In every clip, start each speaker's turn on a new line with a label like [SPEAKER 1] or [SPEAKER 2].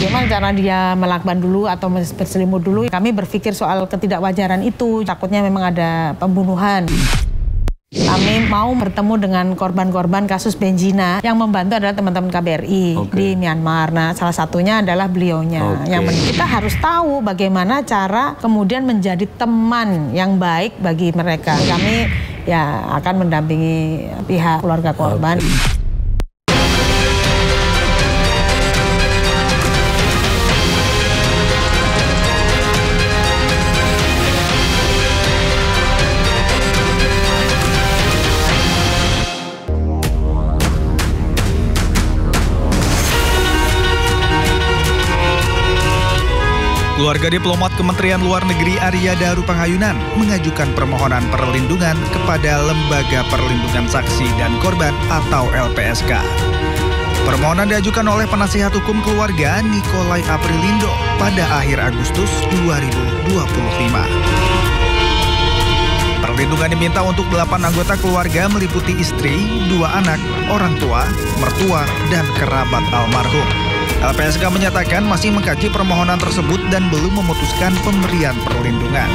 [SPEAKER 1] Bagaimana cara dia melakukan dulu atau berselimut dulu? Kami berpikir soal ketidakwajaran itu, takutnya memang ada pembunuhan. Kami mau bertemu dengan korban-korban kasus Benjina. Yang membantu adalah teman-teman KBRI di Myanmar. Nah, salah satunya adalah beliaunya. Yang kita harus tahu bagaimana cara kemudian menjadi teman yang baik bagi mereka. Kami ya akan mendampingi pihak keluarga korban.
[SPEAKER 2] Keluarga diplomat Kementerian Luar Negeri Arya Daru Panghayunan mengajukan permohonan perlindungan kepada Lembaga Perlindungan Saksi dan Korban atau LPSK. Permohonan diajukan oleh penasihat hukum keluarga Nikolai Aprilindo pada akhir Agustus 2025. Perlindungan diminta untuk 8 anggota keluarga meliputi istri, 2 anak, orang tua, mertua, dan kerabat almarhum. LPSK menyatakan masih mengkaji permohonan tersebut dan belum memutuskan pemberian perlindungan.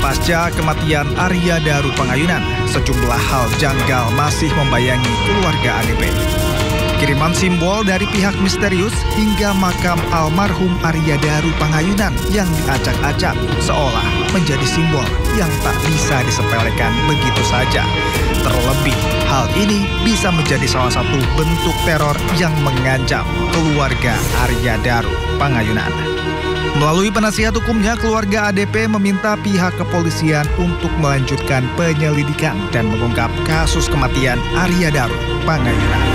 [SPEAKER 2] Pasca kematian Arya Daru Panghayunan, sejumlah hal janggal masih membayangi keluarga ADP. Kiriman simbol dari pihak misterius hingga makam almarhum Arya Daru Panghayunan yang diacak-acak seolah menjadi simbol yang tak bisa disepelekan begitu saja. Terlebih, hal ini bisa menjadi salah satu bentuk teror yang mengancam keluarga Arya Daru Panghayunan. Melalui penasihat hukumnya, keluarga ADP meminta pihak kepolisian untuk melanjutkan penyelidikan dan mengungkap kasus kematian Arya Daru Panghayunan.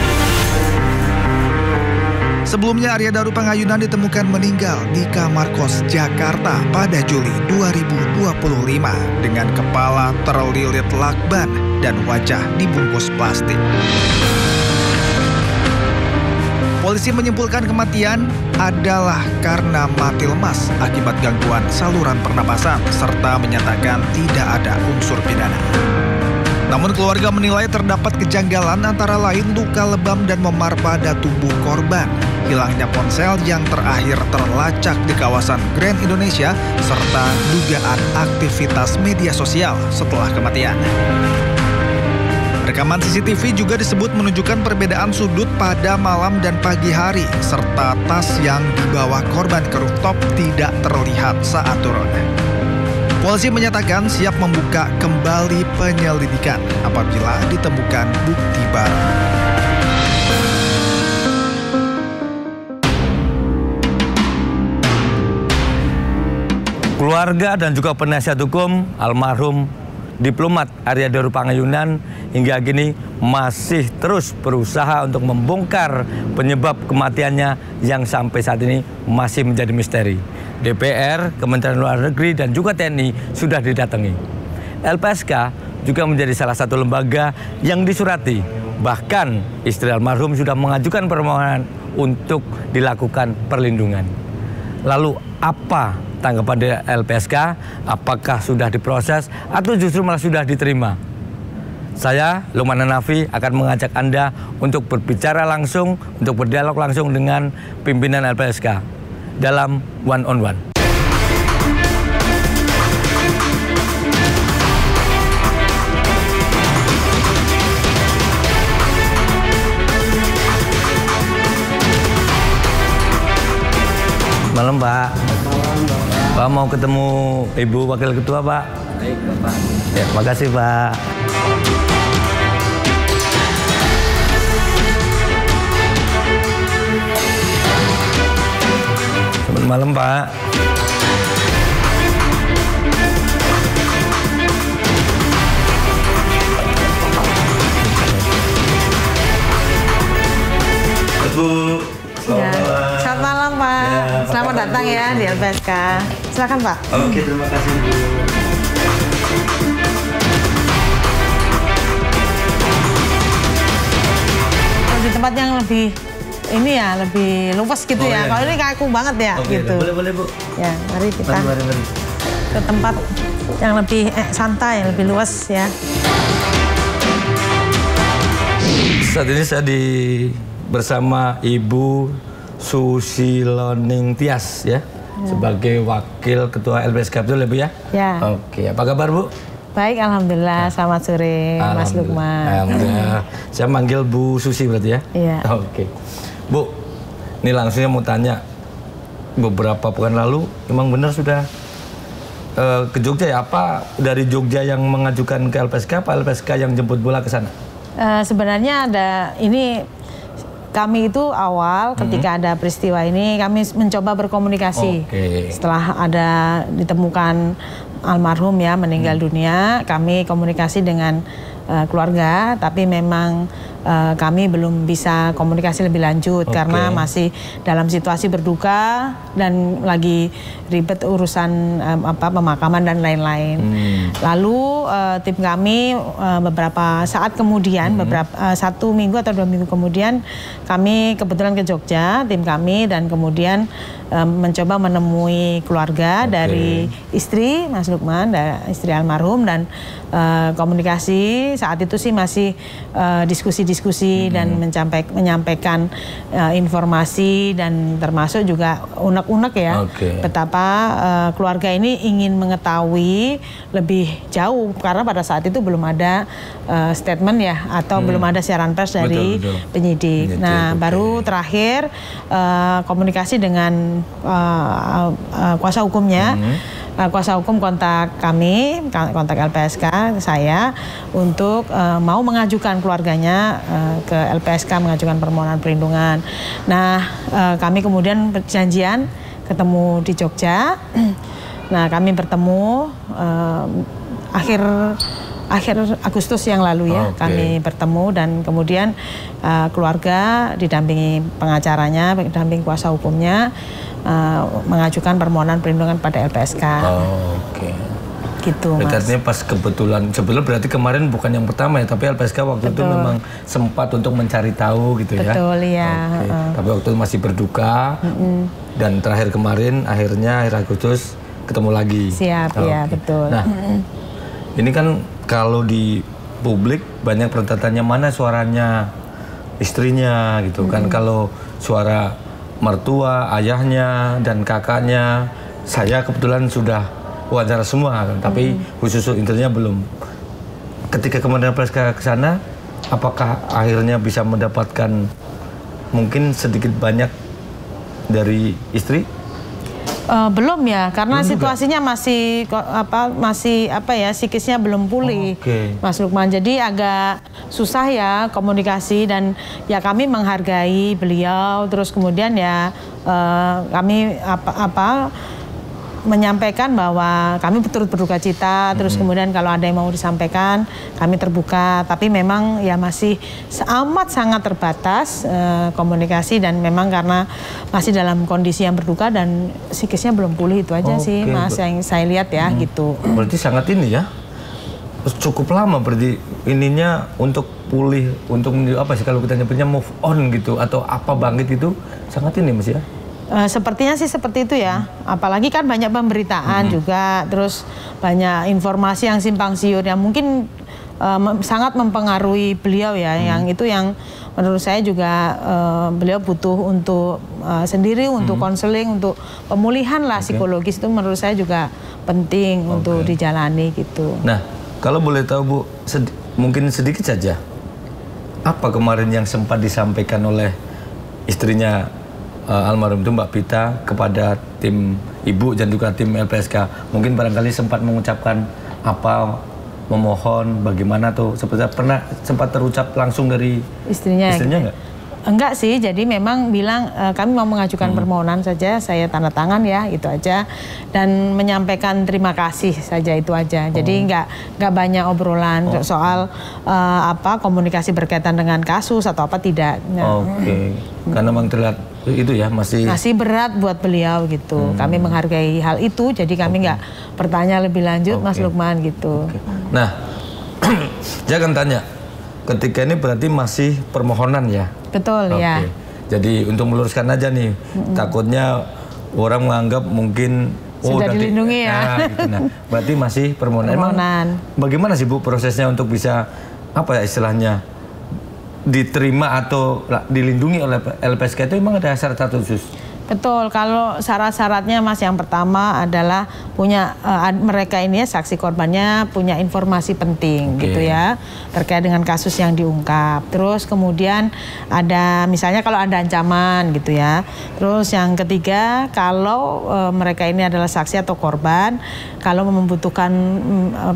[SPEAKER 2] Sebelumnya, Arya Daru Panghayunan ditemukan meninggal di kamar kos Jakarta pada Juli 2025 dengan kepala terlilit lakban dan wajah dibungkus plastik. Polisi menyimpulkan kematian adalah karena mati lemas akibat gangguan saluran pernapasan serta menyatakan tidak ada unsur pidana. Namun keluarga menilai terdapat kejanggalan antara lain luka lebam dan memar pada tubuh korban, hilangnya ponsel yang terakhir terlacak di kawasan Grand Indonesia, serta dugaan aktivitas media sosial setelah kematian. Rekaman CCTV juga disebut menunjukkan perbedaan sudut pada malam dan pagi hari, serta tas yang dibawa korban ke rooftop tidak terlihat saat turun. Polisi menyatakan siap membuka kembali penyelidikan apabila ditemukan bukti baru.
[SPEAKER 3] Keluarga dan juga penasihat hukum almarhum diplomat Arya Daru Panghayunan hingga kini masih terus berusaha untuk membongkar penyebab kematiannya yang sampai saat ini masih menjadi misteri. DPR, Kementerian Luar Negeri, dan juga TNI sudah didatangi. LPSK juga menjadi salah satu lembaga yang disurati. Bahkan istri almarhum sudah mengajukan permohonan untuk dilakukan perlindungan. Lalu apa tanggapan dari LPSK? Apakah sudah diproses atau justru malah sudah diterima? Saya, Lukman Hanafi, akan mengajak Anda untuk berbicara langsung, untuk berdialog langsung dengan pimpinan LPSK dalam one on one. Malam, Pak. Pak mau ketemu Ibu Wakil Ketua, Pak.
[SPEAKER 4] Baik, Bapak.
[SPEAKER 3] Ya, makasih, Pak. Selamat malam, Pak. Bu,
[SPEAKER 1] selamat malam, Pak.
[SPEAKER 3] Ya,
[SPEAKER 1] Selamat datang ya di LPSK. Silakan, Pak.
[SPEAKER 3] Oke, terima kasih, Bu.
[SPEAKER 1] Di tempat yang lebih ini ya, lebih luas gitu ya.
[SPEAKER 3] Iya.
[SPEAKER 1] Kalau ini kaku banget ya, gitu.
[SPEAKER 3] Boleh, Bu.
[SPEAKER 1] Ya, mari kita
[SPEAKER 3] Mari.
[SPEAKER 1] ke tempat yang lebih santai, lebih luas ya.
[SPEAKER 3] Saat ini saya bersama Ibu Susiloning Tias ya, sebagai Wakil Ketua LPSK, betul ya Bu ya?
[SPEAKER 1] Ya.
[SPEAKER 3] Oke, apa kabar Bu?
[SPEAKER 1] Baik, Alhamdulillah. Selamat sore, Mas Lukman.
[SPEAKER 3] Alhamdulillah. Saya manggil Bu Susi berarti ya?
[SPEAKER 1] Iya.
[SPEAKER 3] Oke. Bu, ini langsungnya mau tanya. Beberapa pekan lalu, memang benar sudah ke Jogja ya? Apa dari Jogja yang mengajukan ke LPSK, apa LPSK yang jemput bola ke sana?
[SPEAKER 1] Sebenarnya ada ini, kami itu awal ketika ada peristiwa ini kami mencoba berkomunikasi. Setelah ada ditemukan almarhum ya meninggal dunia, kami komunikasi dengan keluarga, tapi memang kami belum bisa komunikasi lebih lanjut karena masih dalam situasi berduka dan lagi ribet urusan pemakaman dan lain-lain. Lalu tim kami beberapa saat kemudian, satu minggu atau 2 minggu kemudian, kami kebetulan ke Jogja, tim kami, dan kemudian mencoba menemui keluarga dari istri Mas Lukman, istri almarhum, dan komunikasi saat itu sih masih diskusi-diskusi dan menyampaikan informasi, dan termasuk juga unek-unek ya betapa keluarga ini ingin mengetahui lebih jauh karena pada saat itu belum ada statement ya atau belum ada siaran pers dari penyidik. Nah, baru terakhir komunikasi dengan kuasa hukumnya. Kuasa hukum kontak kami, kontak LPSK, saya untuk mau mengajukan keluarganya ke LPSK, mengajukan permohonan perlindungan. Nah, kami kemudian berjanjian ketemu di Jogja. Nah, kami bertemu akhir Agustus yang lalu ya, kami bertemu, dan kemudian keluarga didampingi pengacaranya, didampingi kuasa hukumnya, mengajukan permohonan perlindungan pada LPSK. Gitu, Mas.
[SPEAKER 3] Artinya pas kebetulan, sebetulnya berarti kemarin bukan yang pertama ya, tapi LPSK waktu itu memang sempat untuk mencari tahu gitu ya.
[SPEAKER 1] Betul ya.
[SPEAKER 3] Tapi waktu itu masih berduka, dan terakhir kemarin akhirnya akhir Agustus ketemu lagi.
[SPEAKER 1] Siap, ya betul.
[SPEAKER 3] Nah, ini kan kalau di publik banyak pertanyaannya mana suaranya istrinya gitu kan. Kalau suara mertua, ayahnya, dan kakaknya, saya kebetulan sudah wawancara semua kan, tapi khusus intinya belum. Ketika kemarin LPSK ke sana, apakah akhirnya bisa mendapatkan mungkin sedikit banyak dari istri?
[SPEAKER 1] Belum ya, karena situasinya masih psikisnya belum pulih, Mas Lukman. Jadi agak susah ya komunikasi, dan ya kami menghargai beliau. Terus kemudian ya kami menyampaikan bahwa kami turut berduka cita. Terus kemudian kalau ada yang mau disampaikan, kami terbuka. Tapi memang ya masih amat sangat terbatas komunikasi, dan memang karena masih dalam kondisi yang berduka dan psikisnya belum pulih, itu aja sih Mas yang saya lihat ya gitu.
[SPEAKER 3] Berarti sangat ini ya, cukup lama berarti ininya untuk pulih, untuk apa sih kalau kita nyebutnya move on gitu atau apa bangkit itu sangat ini Mas ya?
[SPEAKER 1] Sepertinya sih seperti itu ya, apalagi kan banyak pemberitaan juga, terus banyak informasi yang simpang siur yang mungkin sangat mempengaruhi beliau ya, yang itu yang menurut saya juga beliau butuh untuk sendiri, untuk konseling, untuk pemulihan lah psikologis, itu menurut saya juga penting untuk dijalani gitu.
[SPEAKER 3] Nah, kalau boleh tahu Bu, mungkin sedikit saja, apa kemarin yang sempat disampaikan oleh istrinya almarhum itu Mbak Pita kepada tim Ibu dan juga tim LPSK? Mungkin barangkali sempat mengucapkan apa, memohon bagaimana tuh, seperti pernah sempat terucap langsung dari istrinya nggak?
[SPEAKER 1] Enggak sih, jadi memang bilang kami mau mengajukan permohonan saja, saya tanda tangan ya, itu aja, dan menyampaikan terima kasih saja, itu aja. Jadi nggak banyak obrolan soal komunikasi berkaitan dengan kasus atau apa, tidak.
[SPEAKER 3] Karena memang terlihat itu ya masih
[SPEAKER 1] berat buat beliau gitu. Kami menghargai hal itu, jadi kami nggak bertanya lebih lanjut, Mas Lukman gitu.
[SPEAKER 3] Nah, saya akan tanya, ketika ini berarti masih permohonan ya?
[SPEAKER 1] Betul ya.
[SPEAKER 3] Jadi untuk meluruskan aja nih, takutnya orang menganggap mungkin
[SPEAKER 1] sudah dilindungi ya.
[SPEAKER 3] Gitu. Nah, berarti masih permohonan. Emang bagaimana sih Bu prosesnya untuk bisa apa ya istilahnya diterima atau dilindungi oleh LPSK itu memang ada syarat khusus?
[SPEAKER 1] Betul, kalau syarat-syaratnya Mas, yang pertama adalah punya mereka ini ya, saksi korbannya punya informasi penting gitu ya terkait dengan kasus yang diungkap. Terus kemudian ada misalnya kalau ada ancaman gitu ya. Terus yang ketiga, kalau mereka ini adalah saksi atau korban, kalau membutuhkan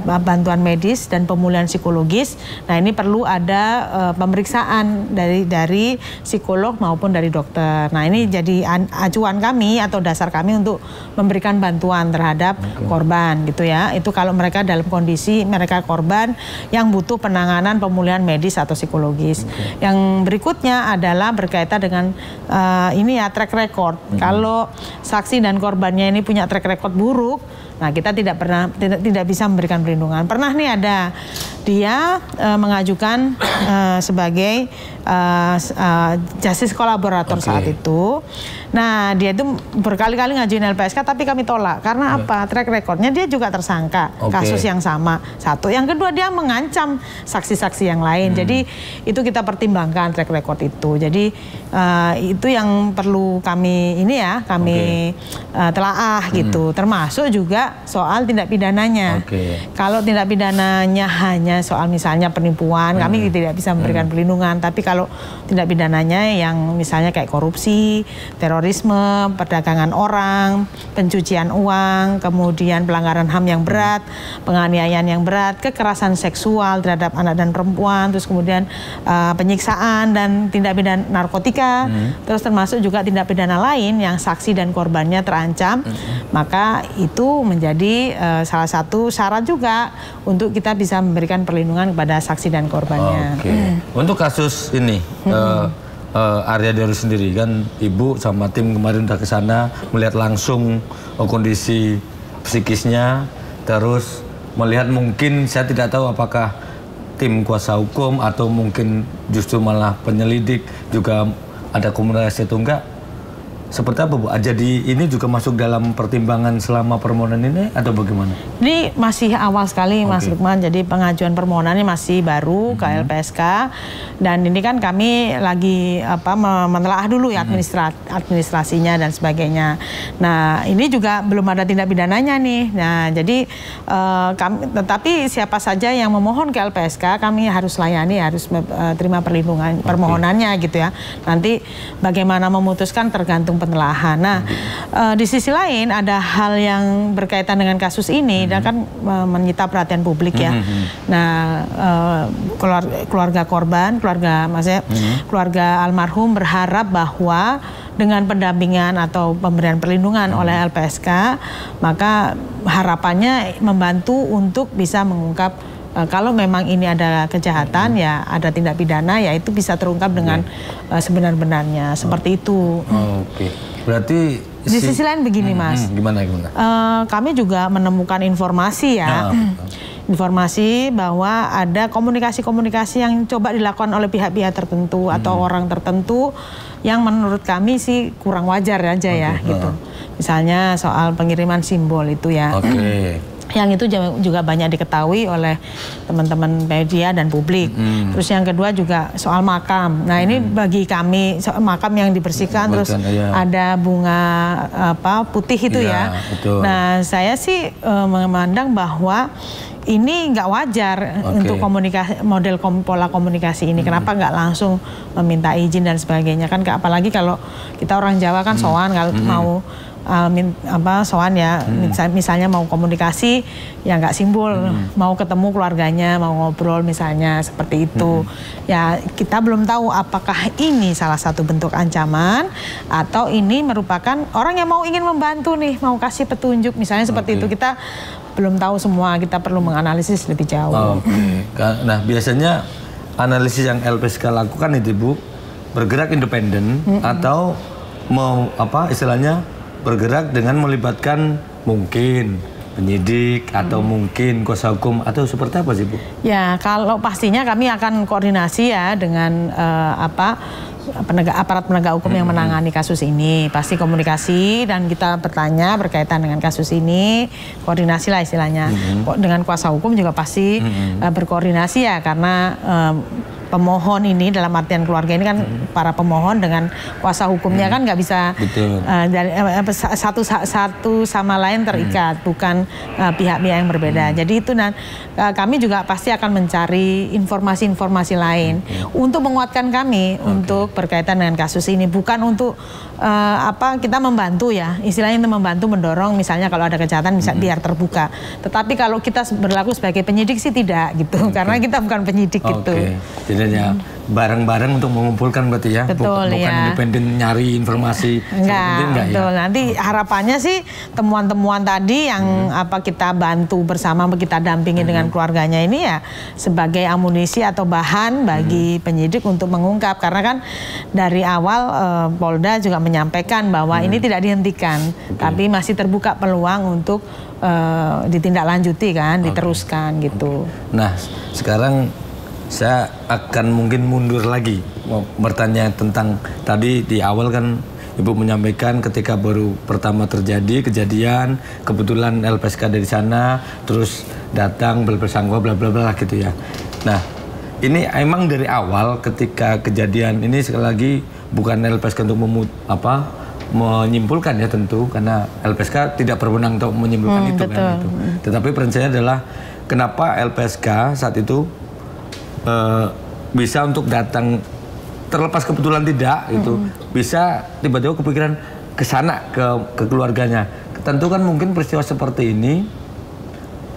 [SPEAKER 1] bantuan medis dan pemulihan psikologis, nah ini perlu ada pemeriksaan dari psikolog maupun dari dokter. Nah ini jadi acuan kami atau dasar kami untuk memberikan bantuan terhadap korban gitu ya. Itu kalau mereka dalam kondisi mereka korban yang butuh penanganan pemulihan medis atau psikologis. Yang berikutnya adalah berkaitan dengan ini ya, track record. Kalau saksi dan korbannya ini punya track record buruk, nah kita tidak bisa memberikan perlindungan. Pernah nih ada dia mengajukan sebagai justice kolaborator saat itu. Nah dia itu berkali-kali ngajuin LPSK tapi kami tolak. Karena apa? Track recordnya dia juga tersangka kasus yang sama. Satu. Yang kedua dia mengancam saksi-saksi yang lain. Jadi itu kita pertimbangkan track record itu. Jadi itu yang perlu kami ini ya, kami telaah gitu. Termasuk juga soal tindak pidananya. Kalau tindak pidananya hanya soal misalnya penipuan, kami tidak bisa memberikan perlindungan. Tapi kalau tindak pidananya yang misalnya kayak korupsi, terorisme, perdagangan orang, pencucian uang, kemudian pelanggaran HAM yang berat, penganiayaan yang berat, kekerasan seksual terhadap anak dan perempuan, terus kemudian penyiksaan dan tindak pidana narkotika, terus termasuk juga tindak pidana lain yang saksi dan korbannya terancam, maka itu menjadi salah satu syarat juga untuk kita bisa memberikan perlindungan kepada saksi dan korbannya.
[SPEAKER 3] Untuk kasus ini, Arya Daru sendiri kan, Ibu sama tim kemarin udah ke sana melihat langsung kondisi psikisnya, terus melihat mungkin saya tidak tahu apakah tim kuasa hukum atau mungkin justru malah penyelidik juga ada komunikasi atau enggak. Seperti apa Bu? Jadi ini juga masuk dalam pertimbangan selama permohonan ini atau bagaimana? Ini
[SPEAKER 1] masih awal sekali Mas Lukman, jadi pengajuan permohonannya masih baru ke LPSK dan ini kan kami lagi menelaah dulu ya administrasinya dan sebagainya. Nah ini juga belum ada tindak pidananya nih. Nah jadi tetapi siapa saja yang memohon ke LPSK kami harus layani, harus terima perlindungan permohonannya gitu ya. Nanti bagaimana memutuskan tergantung penelaahan. Nah, di sisi lain ada hal yang berkaitan dengan kasus ini dan kan menyita perhatian publik ya. Nah, keluarga korban, keluarga almarhum berharap bahwa dengan pendampingan atau pemberian perlindungan oleh LPSK, maka harapannya membantu untuk bisa mengungkap kalau memang ini ada kejahatan ya ada tindak pidana ya itu bisa terungkap dengan sebenar-benarnya seperti itu.
[SPEAKER 3] Berarti
[SPEAKER 1] di sisi lain begini Mas.
[SPEAKER 3] Gimana?
[SPEAKER 1] Kami juga menemukan informasi ya. Informasi bahwa ada komunikasi-komunikasi yang coba dilakukan oleh pihak-pihak tertentu atau orang tertentu yang menurut kami sih kurang wajar aja ya gitu. Misalnya soal pengiriman simbol itu ya. Yang itu juga banyak diketahui oleh teman-teman media dan publik. Terus yang kedua juga soal makam. Nah ini bagi kami makam yang dibersihkan terus ada bunga putih itu ya. Nah saya sih memandang bahwa ini nggak wajar untuk model pola komunikasi ini. Kenapa nggak langsung meminta izin dan sebagainya kan? Apalagi kalau kita orang Jawa kan sowan kalau mau sowan ya, misalnya mau komunikasi ya nggak simbol, mau ketemu keluarganya, mau ngobrol misalnya seperti itu. Ya kita belum tahu apakah ini salah satu bentuk ancaman atau ini merupakan orang yang mau ingin membantu nih, mau kasih petunjuk misalnya seperti itu. Kita belum tahu semua, kita perlu menganalisis lebih jauh.
[SPEAKER 3] Nah biasanya analisis yang LPSK lakukan itu Bu bergerak independen atau mau istilahnya bergerak dengan melibatkan mungkin penyidik atau mungkin kuasa hukum atau seperti apa sih Bu? Ya
[SPEAKER 1] kalau pastinya kami akan koordinasi ya dengan aparat penegak hukum yang menangani kasus ini. Pasti komunikasi dan kita bertanya berkaitan dengan kasus ini, koordinasi lah istilahnya. Dengan kuasa hukum juga pasti berkoordinasi ya karena pemohon ini, dalam artian keluarga ini kan para pemohon dengan kuasa hukumnya kan nggak bisa satu sama lain terikat, bukan pihak-pihak yang berbeda. Jadi itu kami juga pasti akan mencari informasi-informasi lain untuk menguatkan kami untuk berkaitan dengan kasus ini, bukan untuk kita membantu ya, istilahnya itu membantu mendorong misalnya kalau ada kejahatan bisa biar terbuka. Tetapi kalau kita berlaku sebagai penyidik sih tidak gitu, karena kita bukan penyidik gitu.
[SPEAKER 3] Jadi ya bareng-bareng untuk mengumpulkan berarti ya,
[SPEAKER 1] betul,
[SPEAKER 3] bukan independen nyari informasi.
[SPEAKER 1] Enggak, betul. Ya? Nanti harapannya sih temuan-temuan tadi yang kita bantu bersama, kita dampingi dengan keluarganya ini ya sebagai amunisi atau bahan bagi penyidik untuk mengungkap, karena kan dari awal Polda juga menyampaikan bahwa ini tidak dihentikan, tapi masih terbuka peluang untuk ditindaklanjuti kan, diteruskan gitu.
[SPEAKER 3] Nah, sekarang saya akan mungkin mundur lagi mau bertanya tentang tadi di awal kan Ibu menyampaikan ketika baru pertama terjadi kejadian, kebetulan LPSK dari sana, terus datang bersangkutan bla bla bla gitu ya. Nah, ini emang dari awal ketika kejadian ini sekali lagi bukan LPSK untuk menyimpulkan ya tentu, karena LPSK tidak berwenang untuk menyimpulkan itu kan itu. Tetapi pertanyaannya adalah kenapa LPSK saat itu bisa untuk datang, terlepas kebetulan tidak gitu, bisa tiba-tiba kepikiran ke sana ke keluarganya. Tentu kan mungkin peristiwa seperti ini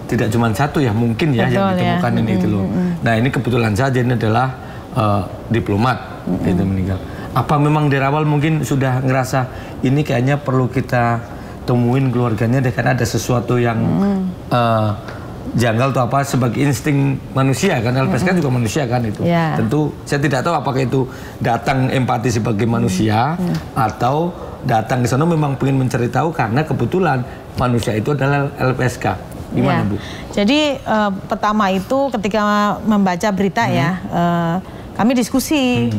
[SPEAKER 3] tidak cuma satu ya mungkin ya. Betul, yang ditemukan ini itu loh. Nah, ini kebetulan saja ini adalah diplomat itu meninggal. Apa memang dari awal mungkin sudah ngerasa ini kayaknya perlu kita temuin keluarganya deh, karena ada sesuatu yang janggal atau apa, sebagai insting manusia kan, LPSK juga manusia kan itu. Tentu saya tidak tahu apakah itu datang empati sebagai manusia atau datang ke sana memang ingin mencari tahu karena kebetulan manusia itu adalah LPSK. Gimana Bu?
[SPEAKER 1] Jadi pertama itu ketika membaca berita kami diskusi,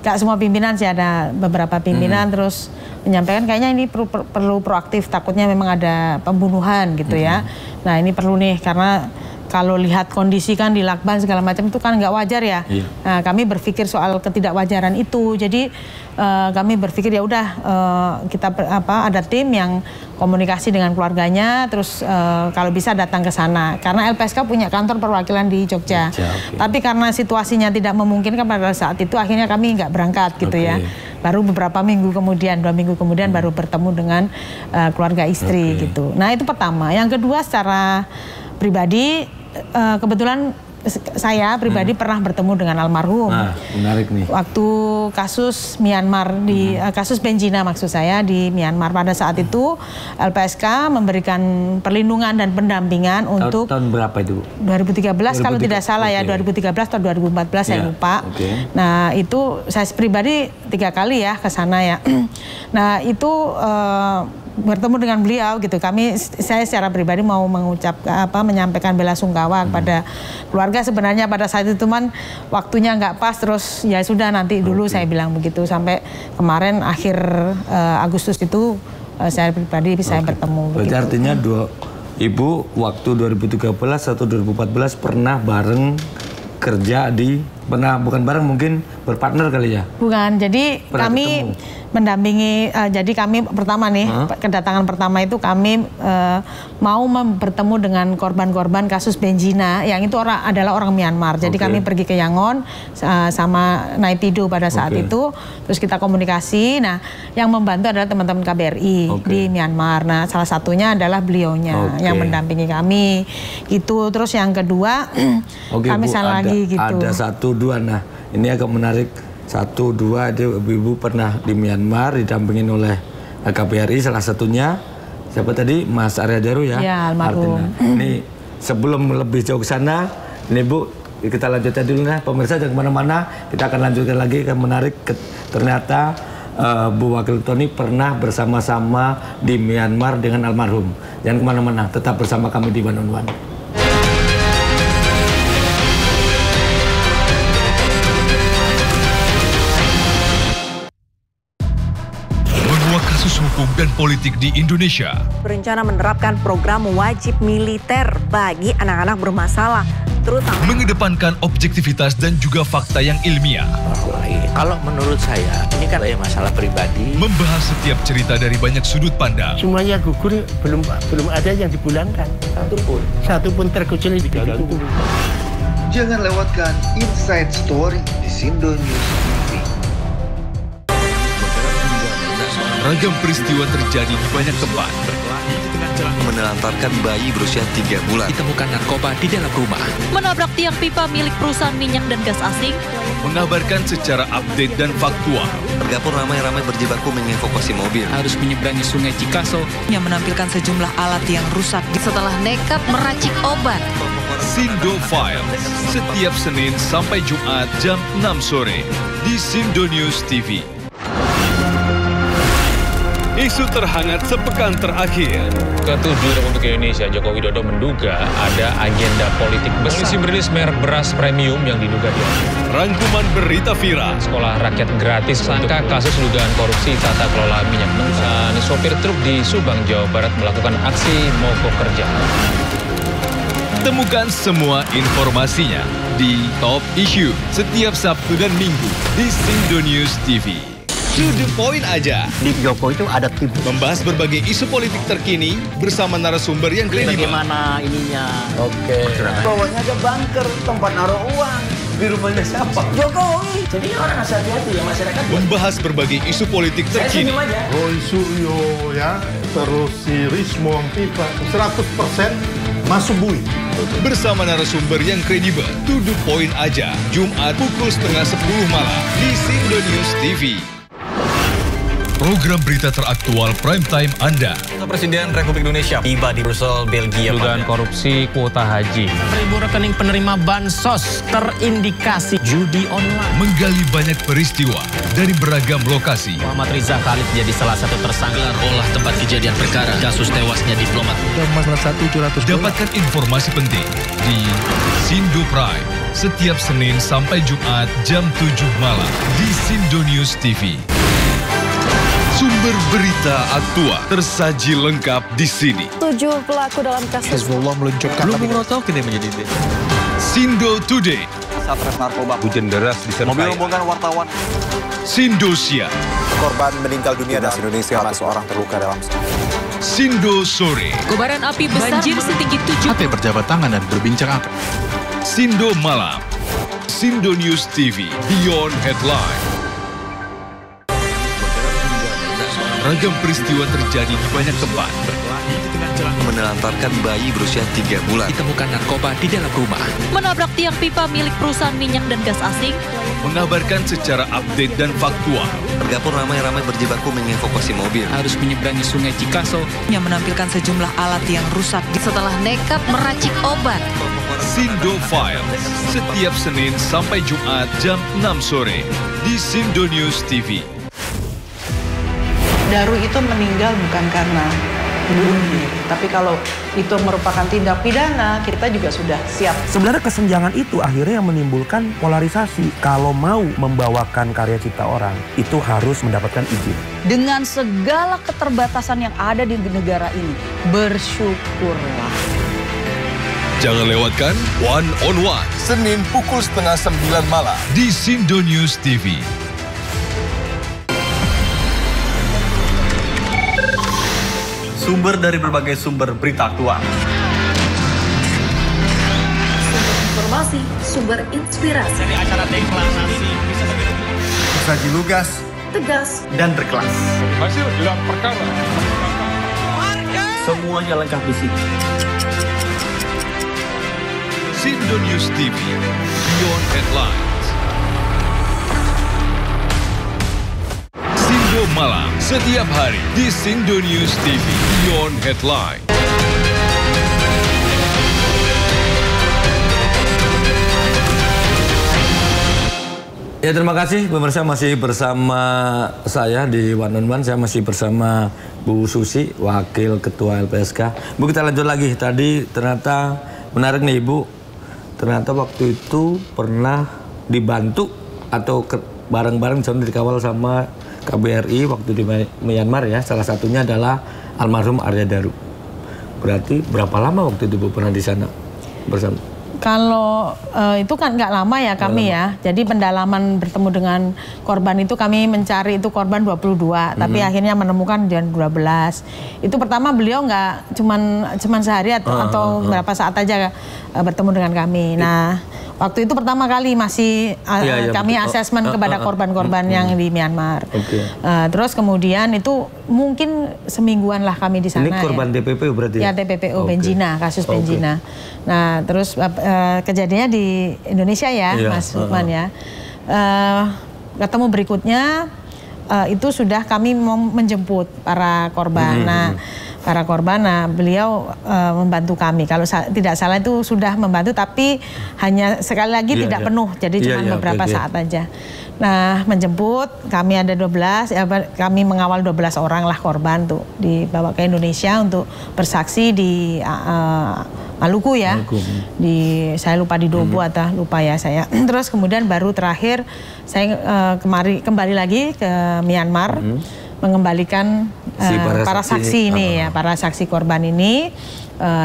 [SPEAKER 1] gak semua pimpinan sih, ada beberapa pimpinan terus menyampaikan kayaknya ini perlu proaktif, takutnya memang ada pembunuhan gitu ya. Nah, ini perlu nih, karena kalau lihat kondisi kan di lakban segala macam itu kan nggak wajar ya. Nah, kami berpikir soal ketidakwajaran itu, jadi kami berpikir ya udah kita ada tim yang komunikasi dengan keluarganya, terus kalau bisa datang ke sana, karena LPSK punya kantor perwakilan di Jogja. Tapi karena situasinya tidak memungkinkan pada saat itu, akhirnya kami nggak berangkat gitu ya. Baru beberapa minggu kemudian, 2 minggu kemudian baru bertemu dengan keluarga istri gitu. Nah, itu pertama. Yang kedua, secara pribadi kebetulan saya pribadi pernah bertemu dengan almarhum.
[SPEAKER 3] Menarik nih.
[SPEAKER 1] Waktu kasus Myanmar kasus Benjina maksud saya di Myanmar, pada saat itu LPSK memberikan perlindungan dan pendampingan untuk
[SPEAKER 3] tahun berapa itu?
[SPEAKER 1] 2013 kalau tidak salah ya, 2013 atau 2014 saya lupa. Nah, itu saya pribadi 3 kali ya ke sana ya. Nah, itu bertemu dengan beliau gitu. Saya secara pribadi mau menyampaikan bela sungkawa kepada keluarga. Sebenarnya pada saat itu waktunya nggak pas, terus ya sudah nanti dulu saya bilang begitu, sampai kemarin akhir Agustus itu saya pribadi saya bertemu.
[SPEAKER 3] Berarti artinya Ibu waktu 2013 atau 2014 pernah bareng kerja bukan bareng, mungkin berpartner kali ya?
[SPEAKER 1] Bukan, jadi kami mendampingi, jadi kami pertama nih, kedatangan pertama itu kami mau bertemu dengan korban-korban kasus Benjina, yang itu adalah orang Myanmar. Jadi kami pergi ke Yangon sama Naypyidaw pada saat itu, terus kita komunikasi. Nah, yang membantu adalah teman-teman KBRI di Myanmar. Nah, salah satunya adalah beliaunya yang mendampingi kami. Itu terus yang kedua, kami lagi gitu.
[SPEAKER 3] Ada 1, 2, nah ini agak menarik. 1, 2, Ibu pernah di Myanmar didampingin oleh KBRI, salah satunya siapa tadi, Mas Arya Daru ya?
[SPEAKER 1] Ya, almarhum.
[SPEAKER 3] Ini sebelum lebih jauh ke sana, ini Bu kita lanjutkan dulu ya, pemirsa jangan kemana-mana, kita akan lanjutkan lagi, kan menarik. Ternyata Bu Wakil Tony pernah bersama-sama di Myanmar dengan almarhum. Jangan kemana-mana, tetap bersama kami di One on One.
[SPEAKER 4] Hukum dan politik di Indonesia
[SPEAKER 5] berencana menerapkan program wajib militer bagi anak-anak bermasalah
[SPEAKER 4] terutama
[SPEAKER 5] mengedepankan objektivitas dan juga fakta yang ilmiah.
[SPEAKER 6] Kalau menurut saya, ini kan masalah pribadi.
[SPEAKER 5] Membahas setiap cerita dari banyak sudut pandang.
[SPEAKER 7] Semuanya gugur, belum ada yang dipulangkan. Satu pun terkecuali di dalam itu.
[SPEAKER 8] Jangan lewatkan Inside Story di Sindo News TV.
[SPEAKER 5] Ragam peristiwa terjadi di banyak tempat.
[SPEAKER 9] Menelantarkan bayi berusia 3 bulan.
[SPEAKER 6] Ditemukan narkoba di dalam rumah.
[SPEAKER 10] Menabrak tiang pipa milik perusahaan minyak dan gas asing.
[SPEAKER 5] Mengabarkan secara update dan faktual.
[SPEAKER 9] Warga pun ramai-ramai berjibaku mengevakuasi mobil.
[SPEAKER 6] Harus menyeberangi sungai Cikaso.
[SPEAKER 11] Yang menampilkan sejumlah alat yang rusak.
[SPEAKER 10] Setelah nekat meracik obat.
[SPEAKER 5] Sindo Files, setiap Senin sampai Jumat jam 6 sore di Sindo News TV. Isu terhangat sepekan terakhir.
[SPEAKER 12] Ketujuh Republik Indonesia, Joko Widodo menduga ada agenda politik besar. Polisi merilis merek beras premium yang diduga diambil.
[SPEAKER 5] Rangkuman berita viral.
[SPEAKER 12] Sekolah rakyat gratis sangka kasus dugaan korupsi tata kelola minyak mentah. Sopir truk di Subang, Jawa Barat melakukan aksi mogok kerja.
[SPEAKER 5] Temukan semua informasinya di Top Issue setiap Sabtu dan Minggu di Sindo News TV. To the point aja.
[SPEAKER 7] Di Joko itu ada tim.
[SPEAKER 5] Membahas berbagai isu politik terkini bersama narasumber yang kredibel.
[SPEAKER 7] Bagaimana ininya?
[SPEAKER 6] Oke.
[SPEAKER 7] Bawahnya ada bunker, tempat naruh uang. Di rumahnya siapa? Jokowi. Jadi orang harus hati-hati ya masyarakat.
[SPEAKER 5] Membahas berbagai isu politik terkini.
[SPEAKER 13] Roy Suryo ya, terus si Rismon Pipa 100% masuk bui.
[SPEAKER 5] Bersama narasumber yang kredibel. To the point aja. Jumat pukul 9:30 malam di Sindo News TV. Program berita teraktual prime time Anda.
[SPEAKER 9] Presiden Republik Indonesia tiba di Brussel, Belgia.
[SPEAKER 12] Dugaan korupsi kuota haji.
[SPEAKER 7] 1.000 rekening penerima bansos terindikasi judi online.
[SPEAKER 5] Menggali banyak peristiwa dari beragam lokasi.
[SPEAKER 6] Muhammad Riza Khalid jadi salah satu tersangka olah tempat kejadian perkara kasus tewasnya diplomat.
[SPEAKER 5] Dapatkan informasi penting di Sindo Prime setiap Senin sampai Jumat jam 7 malam di Sindo News TV. Sumber berita aktual tersaji lengkap di sini.
[SPEAKER 10] 7 pelaku dalam kasus
[SPEAKER 13] Hezbollah meluncurkan
[SPEAKER 6] Belum Roto kini menjadi
[SPEAKER 5] Sindo Today.
[SPEAKER 9] Satres narkoba.
[SPEAKER 3] Hujan deras disertai.
[SPEAKER 9] Mobil rombongan wartawan.
[SPEAKER 5] Sindosia.
[SPEAKER 8] Korban meninggal dunia di Indonesia, seorang terluka dalam.
[SPEAKER 5] Sindo Sore.
[SPEAKER 10] kobaran api besar banjir setinggi 7.
[SPEAKER 13] berjabat tangan dan berbincang apa?
[SPEAKER 5] Sindo Malam. Sindo News TV. Beyond Headline. Ragam peristiwa terjadi di banyak tempat.
[SPEAKER 9] Menelantarkan bayi berusia 3 bulan.
[SPEAKER 6] Ditemukan narkoba di dalam rumah.
[SPEAKER 10] Menabrak tiang pipa milik perusahaan minyak dan gas asing.
[SPEAKER 5] Mengabarkan secara update dan faktual.
[SPEAKER 9] Warga pun ramai-ramai berjibaku mengevakuasi mobil.
[SPEAKER 6] Harus menyeberangi sungai Cikaso.
[SPEAKER 11] Yang menampilkan sejumlah alat yang rusak.
[SPEAKER 10] Setelah nekat meracik obat.
[SPEAKER 5] Sindo Files, setiap Senin sampai Jumat jam 6 sore di Sindo News TV.
[SPEAKER 1] Daru itu meninggal bukan karena bunuh diri, tapi kalau itu merupakan tindak pidana, kita juga sudah siap.
[SPEAKER 14] Sebenarnya kesenjangan itu akhirnya yang menimbulkan polarisasi. Kalau mau membawakan karya cipta orang, itu harus mendapatkan izin.
[SPEAKER 11] Dengan segala keterbatasan yang ada di negara ini, bersyukurlah.
[SPEAKER 5] Jangan lewatkan One on One, Senin pukul 8:30 malam di Sindo News TV.
[SPEAKER 9] Sumber dari berbagai sumber berita aktual.
[SPEAKER 10] Sumber informasi, sumber inspirasi.
[SPEAKER 6] Dari acara deklarasi
[SPEAKER 13] Saji lugas
[SPEAKER 10] Tegas
[SPEAKER 9] Dan berkelas.
[SPEAKER 12] Hasil gelar perkara.
[SPEAKER 9] Semuanya lengkap di sini.
[SPEAKER 5] Sindo News TV, Beyond Headlines. Sindo Malam, setiap hari di Sindo News TV, Beyond Headline.
[SPEAKER 3] Ya, terima kasih pemirsa, masih bersama saya di One on One. Saya masih bersama Bu Susi, Wakil Ketua LPSK. Bu, kita lanjut lagi. Tadi ternyata menarik nih Ibu. Ternyata waktu itu pernah dibantu atau bareng-bareng misalnya dikawal sama KBRI waktu di Myanmar ya. Salah satunya adalah almarhum Arya Daru. Berarti berapa lama waktu itu Bu pernah di sana bersama?
[SPEAKER 1] Kalau itu kan nggak lama ya kami ya. Jadi pendalaman bertemu dengan korban itu kami mencari itu korban 22, tapi akhirnya menemukan jam 12. Itu pertama beliau nggak cuman sehari atau berapa saat aja bertemu dengan kami. Nah, waktu itu pertama kali masih kami asesmen kepada korban-korban yang di Myanmar. Terus kemudian itu mungkin semingguan lah kami di sana.
[SPEAKER 3] Ini korban TPPO berarti
[SPEAKER 1] ya? Ya, TPPO Benjina, kasus Benjina. Nah, terus kejadiannya di Indonesia ya, Mas Lukman ya. Ketemu berikutnya itu sudah kami mau menjemput para korban. Nah, para korban, beliau membantu kami. Kalau tidak salah itu sudah membantu, tapi hanya sekali lagi tidak penuh, jadi cuma beberapa saat aja. Nah, menjemput, kami ada 12, kami mengawal 12 orang lah korban tuh dibawa ke Indonesia untuk bersaksi di Maluku ya. Saya lupa di Dobo atau lupa ya saya. Terus kemudian baru terakhir saya kembali lagi ke Myanmar. Mengembalikan para saksi ini ya, para saksi korban ini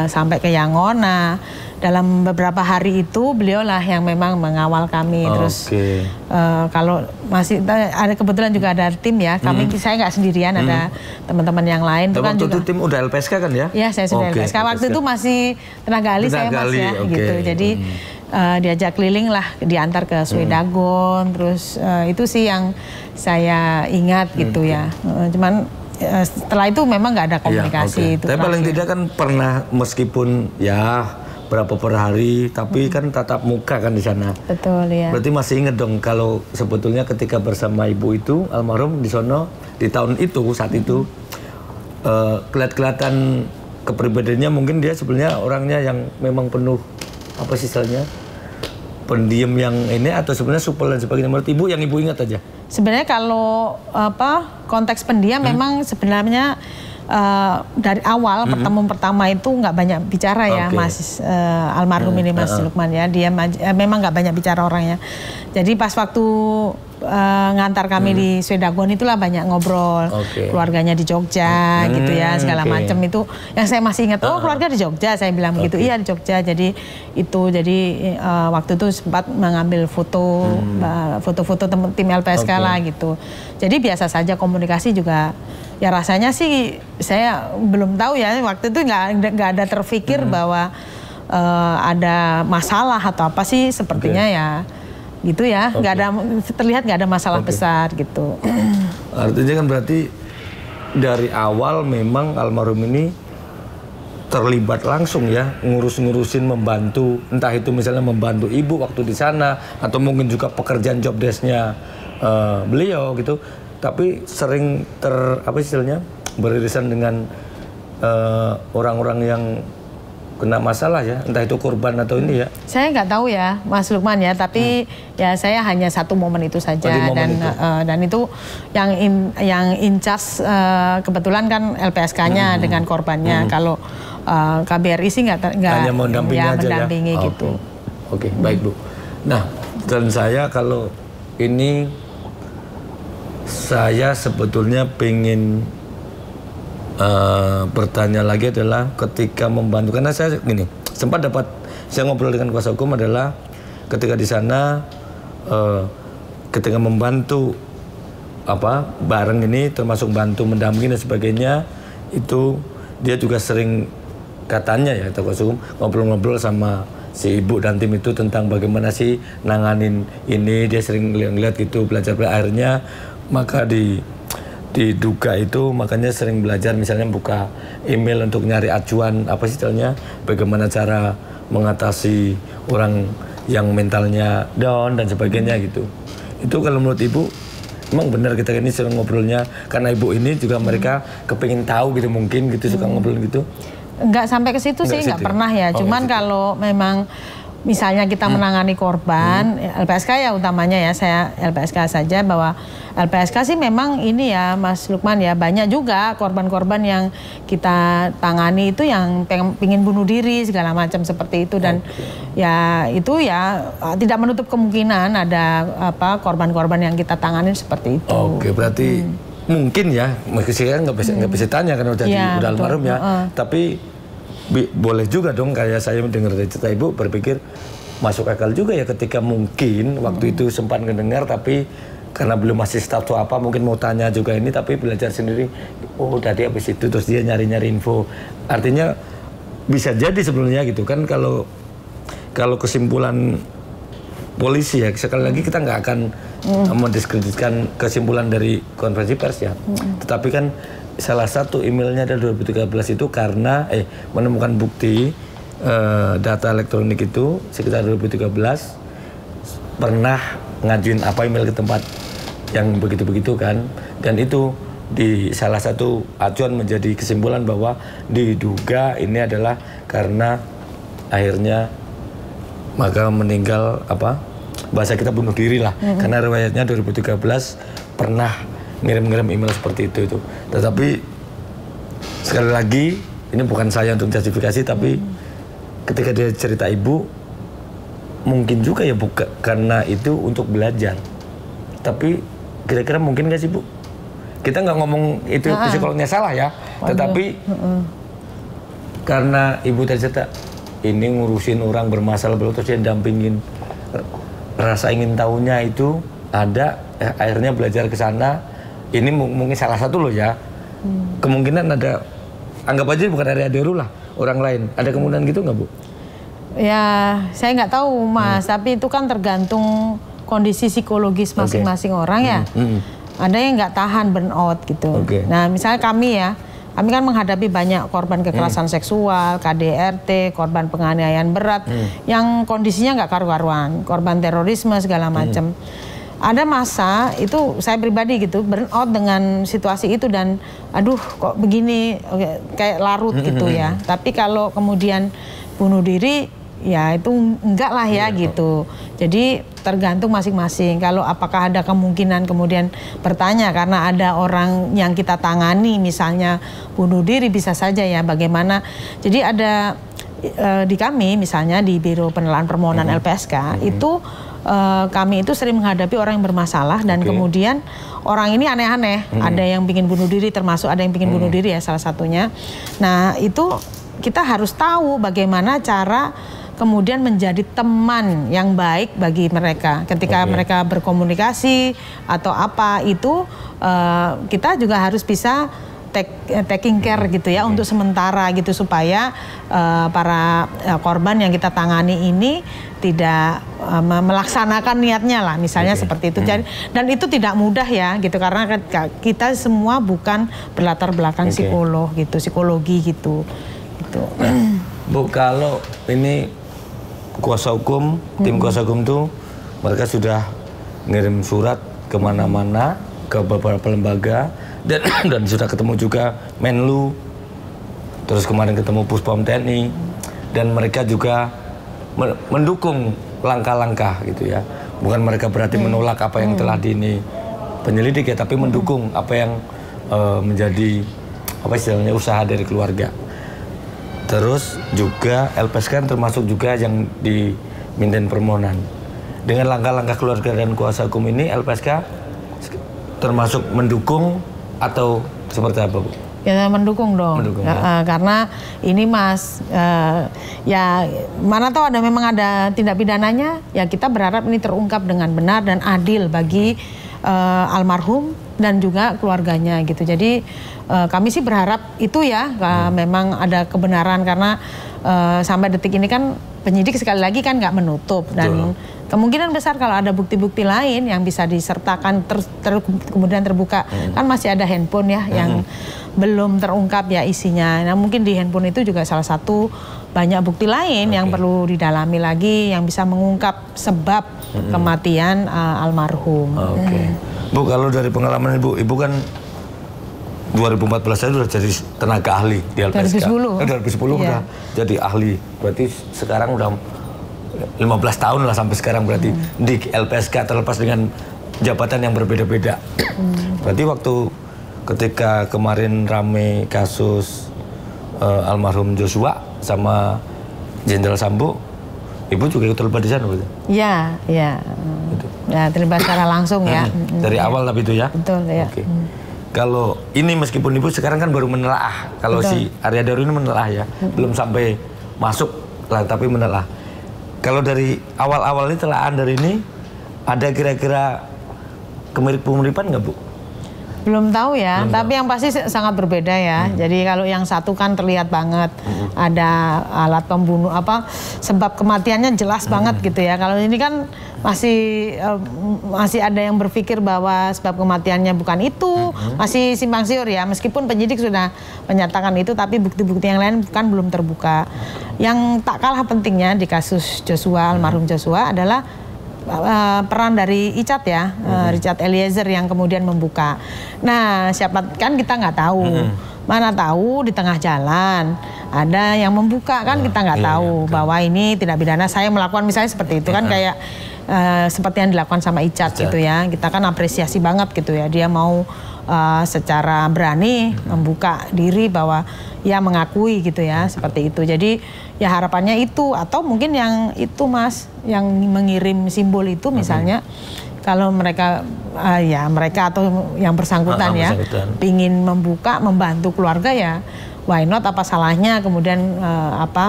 [SPEAKER 1] sampai ke Yangon. Nah, dalam beberapa hari itu beliau lah yang memang mengawal kami. Terus kalau masih ada kebetulan juga ada tim ya, saya nggak sendirian, ada teman-teman yang lain.
[SPEAKER 3] Waktu itu tim udah LPSK kan ya?
[SPEAKER 1] Ya, saya sudah LPSK. Waktu itu masih tenaga ahli saya Mas ya, gitu. Jadi diajak keliling lah, diantar ke Swedagon, terus itu sih yang saya ingat gitu ya. Cuman setelah itu memang nggak ada komunikasi. Itu
[SPEAKER 3] tapi paling tidak kan pernah, meskipun ya berapa per hari, tapi kan tatap muka kan di sana.
[SPEAKER 1] Betul ya.
[SPEAKER 3] Berarti masih ingat dong kalau sebetulnya ketika bersama ibu itu almarhum di sono di tahun itu saat itu kelihatan kepribadiannya, mungkin dia sebenarnya orangnya yang memang penuh apa sih istilahnya, pendiam yang ini, atau sebenarnya supel dan sebagainya. Menurut ibu, yang ibu ingat aja.
[SPEAKER 1] Sebenarnya kalau konteks pendiam memang sebenarnya dari awal pertemuan pertama itu nggak banyak bicara ya Mas almarhum ini Mas Lukman ya, dia memang nggak banyak bicara orangnya. Jadi pas waktu ngantar kami di Swedagon itulah banyak ngobrol, keluarganya di Jogja gitu ya, segala macam itu yang saya masih ingat. Oh, keluarga di Jogja, saya bilang begitu. Iya, di Jogja. Jadi waktu itu sempat mengambil foto-foto tim LPSK lah gitu. Jadi biasa saja, komunikasi juga ya rasanya sih saya belum tahu ya, waktu itu nggak ada terpikir bahwa ada masalah atau apa sih, sepertinya ya gitu ya, terlihat nggak ada masalah besar gitu.
[SPEAKER 3] Artinya kan berarti dari awal memang almarhum ini terlibat langsung ya, ngurus-ngurusin, membantu, entah itu misalnya membantu ibu waktu di sana, atau mungkin juga pekerjaan job desk-nya beliau gitu. Tapi sering beririsan dengan orang-orang yang kena masalah ya, entah itu korban atau ini ya. Saya
[SPEAKER 1] nggak tahu ya Mas Lukman ya, tapi ya saya hanya satu momen itu saja, dan itu yang in charge kebetulan kan LPSK-nya dengan korbannya. Kalau KBRI sih nggak
[SPEAKER 3] hanya mendampingi aja
[SPEAKER 1] gitu.
[SPEAKER 3] Oke, baik Bu. Nah, dan saya kalau ini saya sebetulnya pengen bertanya lagi adalah ketika membantu, karena saya gini, saya ngobrol dengan kuasa hukum adalah ketika di sana ketika membantu bareng ini, termasuk bantu mendampingi dan sebagainya, itu dia juga sering katanya ya kuasa hukum ngobrol-ngobrol sama si ibu dan tim itu tentang bagaimana sih nanganin ini. Dia sering lihat gitu, belajar akhirnya maka diduga itu makanya sering belajar, misalnya buka email untuk nyari acuan apa sih istilahnya, bagaimana cara mengatasi orang yang mentalnya down dan sebagainya gitu. Itu kalau menurut ibu emang benar kita ini sering ngobrolnya, karena ibu ini juga mereka kepingin tahu gitu, mungkin gitu suka ngobrol gitu.
[SPEAKER 1] Enggak sampai ke situ sih, nggak pernah ya. Cuman kalau memang misalnya kita menangani korban, LPSK ya utamanya ya, saya LPSK saja, bahwa LPSK sih memang ini ya Mas Lukman ya, banyak juga korban-korban yang kita tangani itu yang pengen bunuh diri segala macam seperti itu, dan ya itu ya tidak menutup kemungkinan ada korban-korban yang kita tangani seperti itu.
[SPEAKER 3] Oke, berarti mungkin ya, saya nggak bisa tanya karena udah almarhum ya, tapi boleh juga dong kayak saya mendengar dari cerita Ibu berpikir masuk akal juga ya ketika mungkin waktu itu sempat mendengar tapi karena belum masih staff atau apa mungkin mau tanya juga ini tapi belajar sendiri oh tadi habis itu terus dia nyari-nyari info artinya bisa jadi sebenarnya gitu kan kalau kesimpulan polisi ya sekali lagi kita nggak akan mendiskreditkan kesimpulan dari konferensi pers ya tetapi kan salah satu emailnya dari 2013 itu karena menemukan bukti data elektronik itu sekitar 2013 pernah ngajuin apa email ke tempat yang begitu-begitu kan dan itu di salah satu acuan menjadi kesimpulan bahwa diduga ini adalah karena akhirnya maka meninggal bahasa kita bunuh diri lah karena riwayatnya 2013 pernah ngirim-ngirim email seperti itu tetapi sekali lagi ini bukan saya untuk justifikasi tapi ketika dia cerita Ibu mungkin juga ya bukan karena itu untuk belajar tapi kira-kira mungkin nggak sih Bu kita nggak ngomong itu psikolognya salah ya tetapi karena Ibu tadi cerita ini ngurusin orang bermasalah belum terus dia dampingin rasa ingin tahunya itu ada akhirnya belajar ke sana ini mungkin salah satu loh ya kemungkinan ada anggap aja bukan dari Aderu lah orang lain ada kemungkinan gitu nggak Bu?
[SPEAKER 1] Ya saya nggak tahu Mas tapi itu kan tergantung kondisi psikologis masing-masing orang ya ada yang nggak tahan burnout gitu nah misalnya kami kan menghadapi banyak korban kekerasan seksual, KDRT, korban penganiayaan berat yang kondisinya nggak karu-karuan, korban terorisme segala macam. Ada masa itu saya pribadi gitu burnout dengan situasi itu dan aduh kok begini kayak larut gitu ya. Tapi kalau kemudian bunuh diri ya itu enggak lah ya gitu. Jadi tergantung masing-masing. Kalau apakah ada kemungkinan kemudian bertanya karena ada orang yang kita tangani misalnya bunuh diri bisa saja ya bagaimana. Jadi ada di kami misalnya di Biro Penelahan Permohonan LPSK itu kami itu sering menghadapi orang yang bermasalah dan kemudian orang ini aneh-aneh. Ada yang bikin bunuh diri termasuk ada yang bikin bunuh diri ya salah satunya. Nah itu kita harus tahu bagaimana cara kemudian menjadi teman yang baik bagi mereka ketika mereka berkomunikasi atau apa itu kita juga harus bisa taking care gitu ya untuk sementara gitu supaya para korban yang kita tangani ini tidak melaksanakan niatnya lah misalnya seperti itu dan itu tidak mudah ya gitu karena kita semua bukan berlatar belakang psikologi gitu.
[SPEAKER 3] Bu kalau ini kuasa hukum, tim kuasa hukum tuh mereka sudah ngirim surat kemana-mana ke beberapa lembaga dan sudah ketemu juga Menlu, terus kemarin ketemu Puspom TNI dan mereka juga mendukung langkah-langkah gitu ya. Bukan mereka berarti menolak apa yang telah penyelidik ya, tapi mendukung apa yang menjadi apa istilahnya usaha dari keluarga. Terus juga LPSK kan termasuk juga yang dimintain permohonan. Dengan langkah-langkah keluarga dan kuasa hukum ini LPSK termasuk mendukung atau seperti apa Bu?
[SPEAKER 1] Ya mendukung dong. Karena ini Mas ya mana tahu memang ada tindak pidananya ya kita berharap ini terungkap dengan benar dan adil bagi almarhum dan juga keluarganya gitu. Jadi kami sih berharap itu ya memang ada kebenaran karena sampai detik ini kan penyidik sekali lagi kan nggak menutup dan kemungkinan besar kalau ada bukti-bukti lain yang bisa disertakan kemudian terbuka kan masih ada handphone ya yang belum terungkap ya isinya. Nah mungkin di handphone itu juga salah satu banyak bukti lain yang perlu didalami lagi yang bisa mengungkap sebab kematian almarhum.
[SPEAKER 3] Bu kalau dari pengalaman Ibu kan 2014 saya sudah jadi tenaga ahli di LPSK. 2010 udah jadi ahli. Berarti sekarang udah 15 tahun lah sampai sekarang berarti di LPSK terlepas dengan jabatan yang berbeda-beda. Berarti waktu ketika kemarin rame kasus almarhum Joshua sama Jenderal Sambo, Ibu juga ikut terlibat di sana berarti?
[SPEAKER 1] Iya, iya. Ya terlibat secara langsung ya.
[SPEAKER 3] Dari awal tapi itu ya?
[SPEAKER 1] Betul ya.
[SPEAKER 3] kalau ini meskipun Ibu sekarang kan baru menelaah. Kalau si Arya Daru ini menelaah ya. Belum sampai masuk lah, tapi menelaah. Kalau dari awal-awal ini telahan dari ini, ada kira-kira kemiripan nggak Bu?
[SPEAKER 1] Belum tahu ya, tapi yang pasti sangat berbeda ya. Jadi kalau yang satu kan terlihat banget ada alat pembunuh sebab kematiannya jelas banget gitu ya. Kalau ini kan masih ada yang berpikir bahwa sebab kematiannya bukan itu, masih simpang siur ya. Meskipun penyidik sudah menyatakan itu, tapi bukti-bukti yang lain kan belum terbuka. Yang tak kalah pentingnya di kasus Joshua, almarhum Joshua adalah peran dari Icat ya, Richard Eliezer yang kemudian membuka. Nah, siapa kan kita nggak tahu. Mana tahu di tengah jalan ada yang membuka kan, kita nggak tahu bahwa ini tindak pidana saya melakukan misalnya seperti itu kan, kayak seperti yang dilakukan sama Icat gitu ya. Kita kan apresiasi banget gitu ya, dia mau secara berani membuka diri bahwa ya mengakui gitu ya, seperti itu. Jadi ya harapannya itu, atau mungkin yang itu Mas, yang mengirim simbol itu misalnya, kalau mereka mereka atau yang bersangkutan ya pingin membuka, membantu keluarga ya, why not, apa salahnya kemudian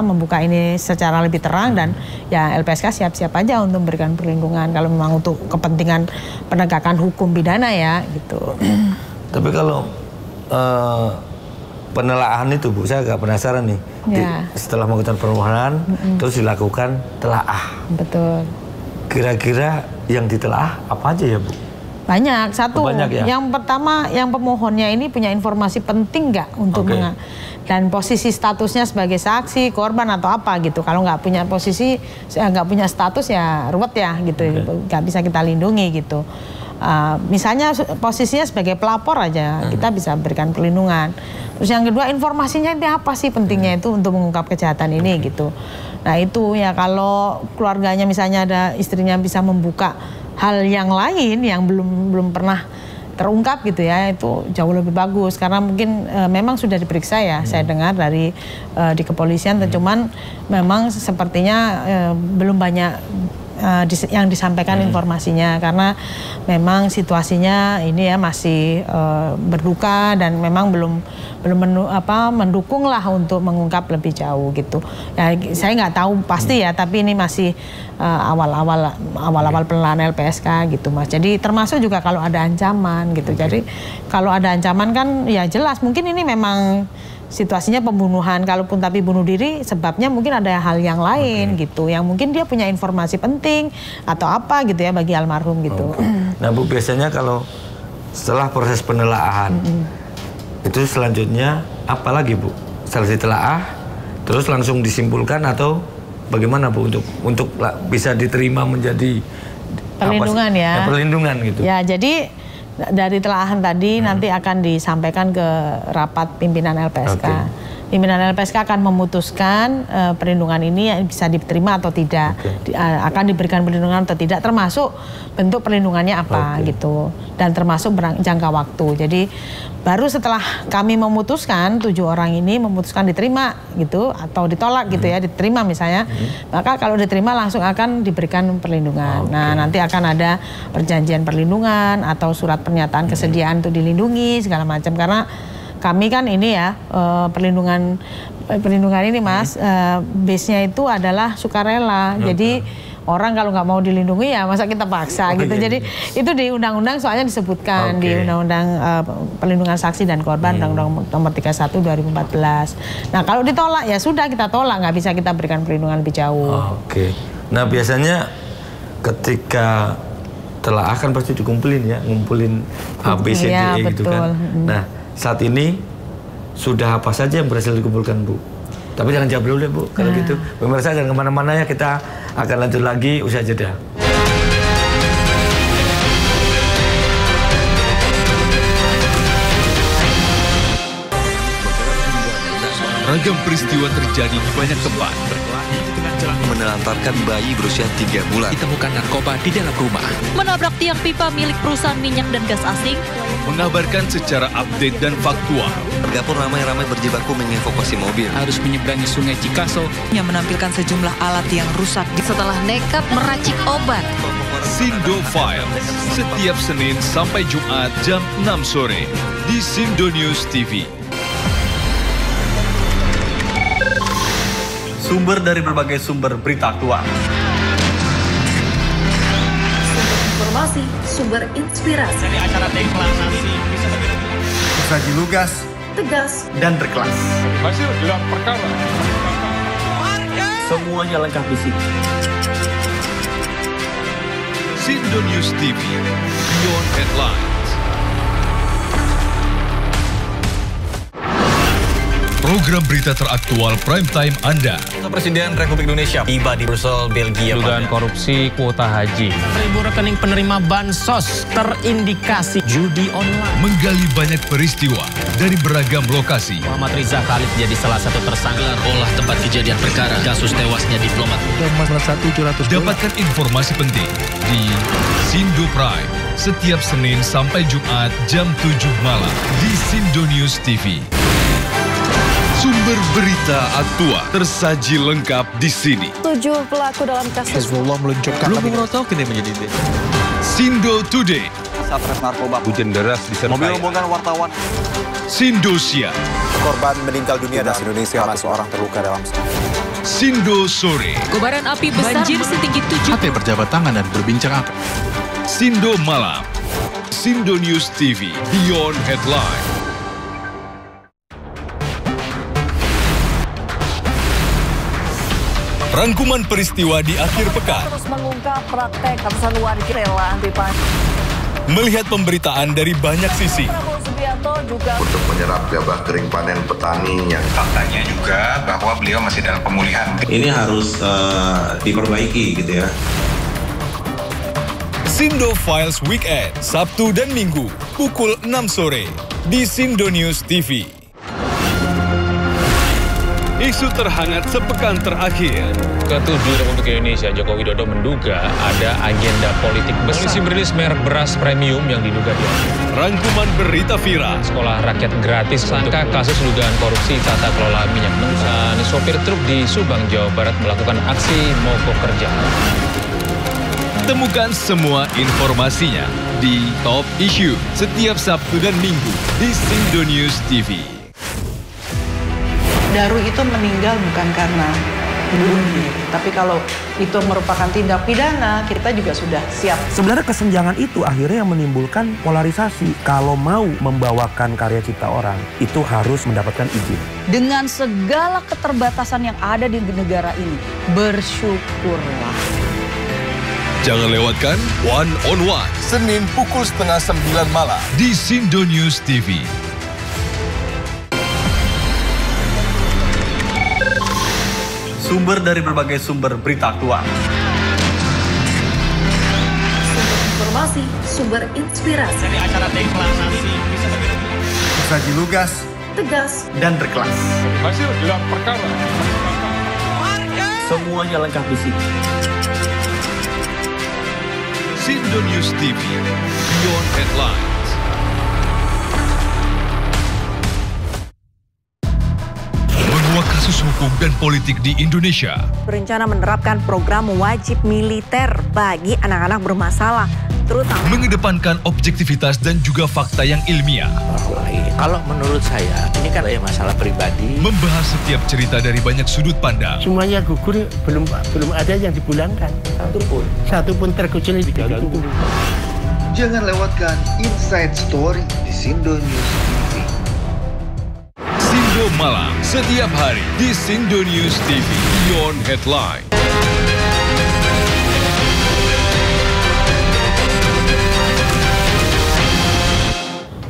[SPEAKER 1] membuka ini secara lebih terang, dan ya LPSK siap-siap aja untuk memberikan perlindungan kalau memang untuk kepentingan penegakan hukum pidana ya gitu.
[SPEAKER 3] Tapi kalau penelaahan itu Bu, saya agak penasaran nih. Setelah mengajukan permohonan, terus dilakukan telaah.
[SPEAKER 1] Betul.
[SPEAKER 3] Kira-kira yang ditelaah apa aja ya Bu?
[SPEAKER 1] Banyak. Satu,
[SPEAKER 3] banyak, ya?
[SPEAKER 1] Yang pertama, yang pemohonnya ini punya informasi penting nggak untuk dan posisi statusnya sebagai saksi, korban atau apa gitu. Kalau nggak punya posisi, nggak punya status ya ruwet ya gitu, nggak bisa kita lindungi gitu. Misalnya posisinya sebagai pelapor aja, kita bisa berikan perlindungan. Terus yang kedua, informasinya itu apa sih pentingnya itu untuk mengungkap kejahatan ini gitu. Nah itu ya, kalau keluarganya misalnya ada istrinya bisa membuka hal yang lain yang belum pernah terungkap gitu ya, itu jauh lebih bagus, karena mungkin memang sudah diperiksa ya, saya dengar dari di kepolisian, cuman memang sepertinya belum banyak yang disampaikan informasinya, karena memang situasinya ini ya masih berduka dan memang belum mendukung lah untuk mengungkap lebih jauh gitu. Ya, saya nggak tahu pasti ya, tapi ini masih awal-awal penelaahan LPSK gitu Mas. Jadi termasuk juga kalau ada ancaman gitu. Jadi kalau ada ancaman kan ya jelas mungkin ini memang situasinya pembunuhan, kalaupun tapi bunuh diri sebabnya mungkin ada hal yang lain gitu, yang mungkin dia punya informasi penting atau apa gitu ya bagi almarhum gitu.
[SPEAKER 3] Nah Bu, biasanya kalau setelah proses penelaahan itu selanjutnya apa lagi Bu? Setelah ditelaah terus langsung disimpulkan atau bagaimana Bu untuk bisa diterima menjadi
[SPEAKER 1] perlindungan ya?
[SPEAKER 3] Perlindungan gitu.
[SPEAKER 1] Ya, jadi dari telahan tadi nanti akan disampaikan ke rapat pimpinan LPSK. Pimpinan LPSK akan memutuskan perlindungan ini bisa diterima atau tidak, akan diberikan perlindungan atau tidak, termasuk bentuk perlindungannya apa gitu, dan termasuk jangka waktu. Jadi baru setelah kami memutuskan 7 orang ini memutuskan diterima gitu atau ditolak gitu ya, diterima misalnya, maka kalau diterima langsung akan diberikan perlindungan. Nah nanti akan ada perjanjian perlindungan atau surat pernyataan kesediaan untuk dilindungi segala macam, karena kami kan ini ya perlindungan ini Mas, base-nya itu adalah sukarela. Jadi orang kalau nggak mau dilindungi ya masa kita paksa gitu. Jadi itu di undang-undang soalnya disebutkan di undang-undang perlindungan saksi dan korban, undang-undang nomor 31 2014. Nah kalau ditolak ya sudah kita tolak, nggak bisa kita berikan perlindungan lebih jauh.
[SPEAKER 3] Nah biasanya ketika telaah kan pasti dikumpulin ya, ngumpulin ABCDE gitu kan. Nah saat ini sudah apa saja yang berhasil dikumpulkan Bu? Tapi jangan jawab dulu deh Bu, kalau gitu. Pemirsa jangan kemana-mana ya, kita akan lanjut lagi usai jeda.
[SPEAKER 5] Ragam peristiwa terjadi di banyak tempat.
[SPEAKER 4] Menelantarkan bayi berusia 3 bulan.
[SPEAKER 6] Ditemukan narkoba di dalam rumah.
[SPEAKER 10] Menabrak tiang pipa milik perusahaan minyak dan gas asing.
[SPEAKER 5] Mengabarkan secara update dan faktual.
[SPEAKER 4] Warga pun ramai-ramai berjibaku mengevakuasi mobil.
[SPEAKER 6] Harus menyeberangi sungai Cikaso.
[SPEAKER 11] Yang menampilkan sejumlah alat yang rusak.
[SPEAKER 15] Setelah nekat meracik obat.
[SPEAKER 5] Sindo Files setiap Senin sampai Jumat jam 6 sore di Sindo News TV.
[SPEAKER 9] Sumber dari berbagai sumber berita aktual.
[SPEAKER 15] Sumber informasi, sumber inspirasi.
[SPEAKER 16] Dari acara deklarasi
[SPEAKER 2] Saji lugas,
[SPEAKER 15] tegas,
[SPEAKER 2] dan berkelas.
[SPEAKER 16] hasil gelar perkara.
[SPEAKER 7] Semuanya lengkap di sini.
[SPEAKER 5] Sindo News TV, Beyond Headlines. Program berita teraktual prime time Anda.
[SPEAKER 6] Presiden Republik Indonesia tiba di Brussel, Belgia.
[SPEAKER 12] Dugaan korupsi kuota haji.
[SPEAKER 6] 1.000 rekening penerima bansos terindikasi judi online.
[SPEAKER 5] Menggali banyak peristiwa dari beragam lokasi.
[SPEAKER 6] Muhammad Riza Khalid jadi salah satu tersangka olah tempat kejadian perkara kasus tewasnya diplomat.
[SPEAKER 5] Dapatkan informasi penting di Sindo Prime setiap Senin sampai Jumat jam 7 malam di Sindo News TV. Sumber berita aktual tersaji lengkap di sini.
[SPEAKER 15] 7 pelaku dalam kasus
[SPEAKER 9] Hezbollah meluncurkan
[SPEAKER 4] Belum tahu kini menjadi
[SPEAKER 5] Sindo Today.
[SPEAKER 9] Satres narkoba.
[SPEAKER 3] Hujan deras di
[SPEAKER 9] Mobil rombongan wartawan.
[SPEAKER 5] Sindosia.
[SPEAKER 17] Korban meninggal dunia dan Indonesia, seorang terluka dalam.
[SPEAKER 5] Sindo Sore.
[SPEAKER 10] Kobaran api besar banjir setinggi 7.
[SPEAKER 18] Hati berjabat tangan dan berbincang akan.
[SPEAKER 5] Sindo Malam. Sindo News TV, Beyond Headline. Rangkuman peristiwa di akhir pekan.
[SPEAKER 11] Terus mengungkap praktek ratusan warga rela anti-pan.
[SPEAKER 5] Melihat pemberitaan dari banyak sisi.
[SPEAKER 11] Prabowo Subianto juga
[SPEAKER 19] untuk menyerap gabah kering panen petani yang
[SPEAKER 20] faktanya juga bahwa beliau masih dalam pemulihan.
[SPEAKER 21] Ini harus diperbaiki gitu ya.
[SPEAKER 5] Sindo Files Weekend, Sabtu dan Minggu, pukul 6 sore di Sindo News TV. Isu terhangat sepekan terakhir.
[SPEAKER 12] Ke-7 Republik Indonesia, Joko Widodo menduga ada agenda politik besar. Polisi merilis merek beras premium yang diduga diambil.
[SPEAKER 5] Rangkuman berita viral.
[SPEAKER 12] Sekolah rakyat gratis sangka kasus dugaan korupsi tata kelola minyak mentah. Sopir truk di Subang, Jawa Barat melakukan aksi mogok kerja.
[SPEAKER 5] Temukan semua informasinya di Top Issue setiap Sabtu dan Minggu di Sindo News TV.
[SPEAKER 22] Daru itu meninggal bukan karena bunuh diri, tapi kalau itu merupakan tindak pidana, kita juga sudah siap.
[SPEAKER 14] Sebenarnya kesenjangan itu akhirnya yang menimbulkan polarisasi. Kalau mau membawakan karya cipta orang, itu harus mendapatkan izin.
[SPEAKER 11] Dengan segala keterbatasan yang ada di negara ini, bersyukurlah.
[SPEAKER 5] Jangan lewatkan One on One, Senin pukul 8:30 malam di Sindo News TV.
[SPEAKER 9] Sumber dari berbagai sumber berita aktual.
[SPEAKER 15] sumber informasi, sumber inspirasi.
[SPEAKER 16] Dari acara deklarasi
[SPEAKER 2] Saji lugas,
[SPEAKER 15] tegas,
[SPEAKER 2] dan berkelas.
[SPEAKER 16] hasil gelar perkara.
[SPEAKER 7] Semuanya lengkap di sini.
[SPEAKER 5] Sindo News TV, Beyond Headlines. Menguak kasus hukum dan politik di Indonesia.
[SPEAKER 23] Berencana menerapkan program wajib militer bagi anak-anak bermasalah, terutama
[SPEAKER 5] Mengedepankan objektivitas dan juga fakta yang ilmiah.
[SPEAKER 24] Kalau menurut saya, ini kan masalah pribadi.
[SPEAKER 5] Membahas setiap cerita dari banyak sudut pandang.
[SPEAKER 25] Semuanya gugur, belum ada yang dipulangkan. Satu pun terkecuali diganggu.
[SPEAKER 8] Jangan lewatkan Inside Story di Sindo News TV.
[SPEAKER 5] Sindo Malam, setiap hari di Sindo News TV, Beyond Headline.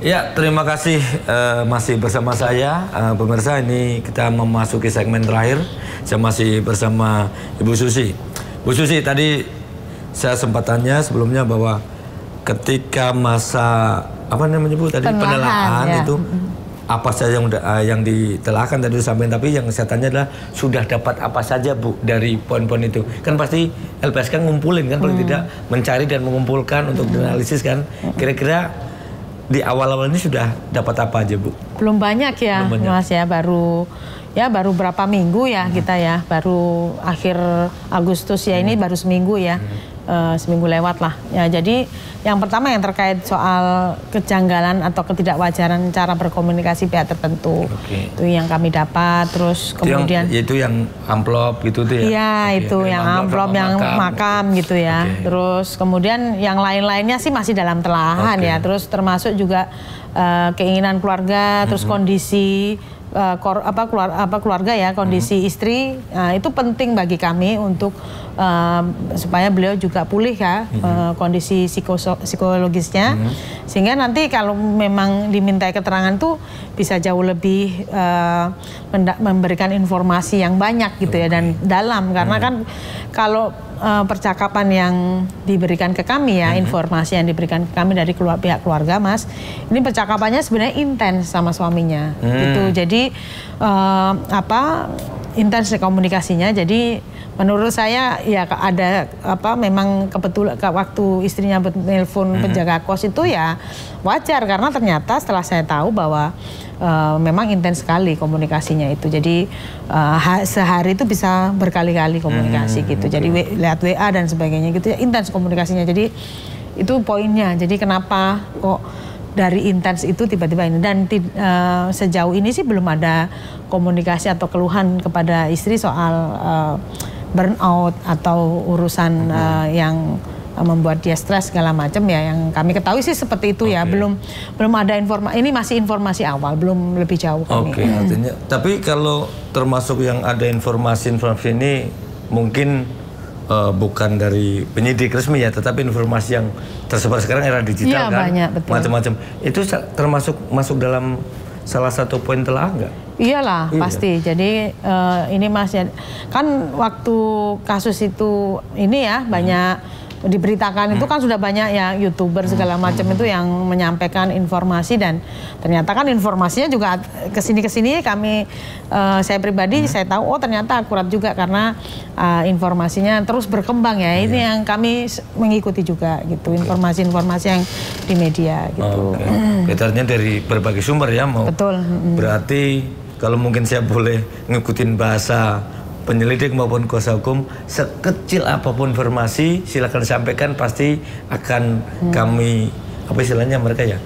[SPEAKER 3] Ya, terima kasih masih bersama saya. Pemirsa, ini kita memasuki segmen terakhir. Saya masih bersama Ibu Susi. Bu Susi, tadi saya sempat tanya sebelumnya bahwa ketika masa apa namanya Bu tadi penelaahan ya. Itu apa saja yang ditelahkan tadi disampaikan, tapi yang saya tanya adalah sudah dapat apa saja Bu dari poin-poin itu? Kan pasti LPSK ngumpulin kan, paling tidak mencari dan mengumpulkan untuk dianalisis kan. Kira-kira di awal-awal ini sudah dapat apa aja Bu?
[SPEAKER 1] Belum banyak ya, belum banyak. Mas ya, baru berapa minggu ya kita ya, baru akhir Agustus ya, ini baru seminggu ya. seminggu lewat lah. Ya, jadi yang pertama yang terkait soal kejanggalan atau ketidakwajaran cara berkomunikasi pihak tertentu. Itu yang kami dapat. Terus kemudian
[SPEAKER 3] itu yang amplop gitu tuh ya?
[SPEAKER 1] Iya, itu yang amplop, yang makam gitu ya. Terus kemudian yang lain-lainnya sih masih dalam telahan ya. Terus termasuk juga keinginan keluarga, terus kondisi keluarga ya, kondisi istri, itu penting bagi kami untuk supaya beliau juga pulih ya, kondisi psikologisnya, sehingga nanti kalau memang dimintai keterangan tuh bisa jauh lebih memberikan informasi yang banyak gitu ya, dan dalam, karena kan kalau percakapan yang diberikan ke kami ya, informasi yang diberikan ke kami dari pihak keluarga, Mas, ini percakapannya sebenarnya intens sama suaminya gitu. Jadi intens komunikasinya. Jadi menurut saya ya ada memang kebetulan waktu istrinya menelpon penjaga kos itu ya wajar, karena ternyata setelah saya tahu bahwa memang intens sekali komunikasinya itu. Jadi sehari itu bisa berkali-kali komunikasi gitu. Jadi lihat WA dan sebagainya gitu ya, intens komunikasinya. Jadi itu poinnya. Jadi kenapa kok dari intens itu tiba-tiba ini, dan sejauh ini sih belum ada komunikasi atau keluhan kepada istri soal burnout atau urusan yang membuat dia stres segala macam ya. Yang kami ketahui sih seperti itu ya. Belum ada informasi, ini masih informasi awal, belum lebih jauh kami.
[SPEAKER 3] Artinya, tapi kalau termasuk yang ada informasi ini mungkin bukan dari penyidik resmi ya, tetapi informasi yang tersebar sekarang era digital kan, macam-macam. Itu termasuk masuk dalam salah satu poin telah enggak?
[SPEAKER 1] Iyalah, pasti. Jadi ini Mas, kan waktu kasus itu ini ya banyak diberitakan, itu kan sudah banyak ya YouTuber segala macam itu yang menyampaikan informasi, dan ternyata kan informasinya juga kesini kami, saya pribadi saya tahu ternyata akurat juga, karena informasinya terus berkembang ya. Ini yang kami mengikuti juga gitu, informasi-informasi yang di media gitu.
[SPEAKER 3] Artinya dari berbagai sumber ya, mau.
[SPEAKER 1] Betul.
[SPEAKER 3] Berarti kalau mungkin saya boleh ngikutin bahasa penyelidik maupun kuasa hukum, sekecil apapun informasi silakan sampaikan, pasti akan kami, apa istilahnya mereka ya,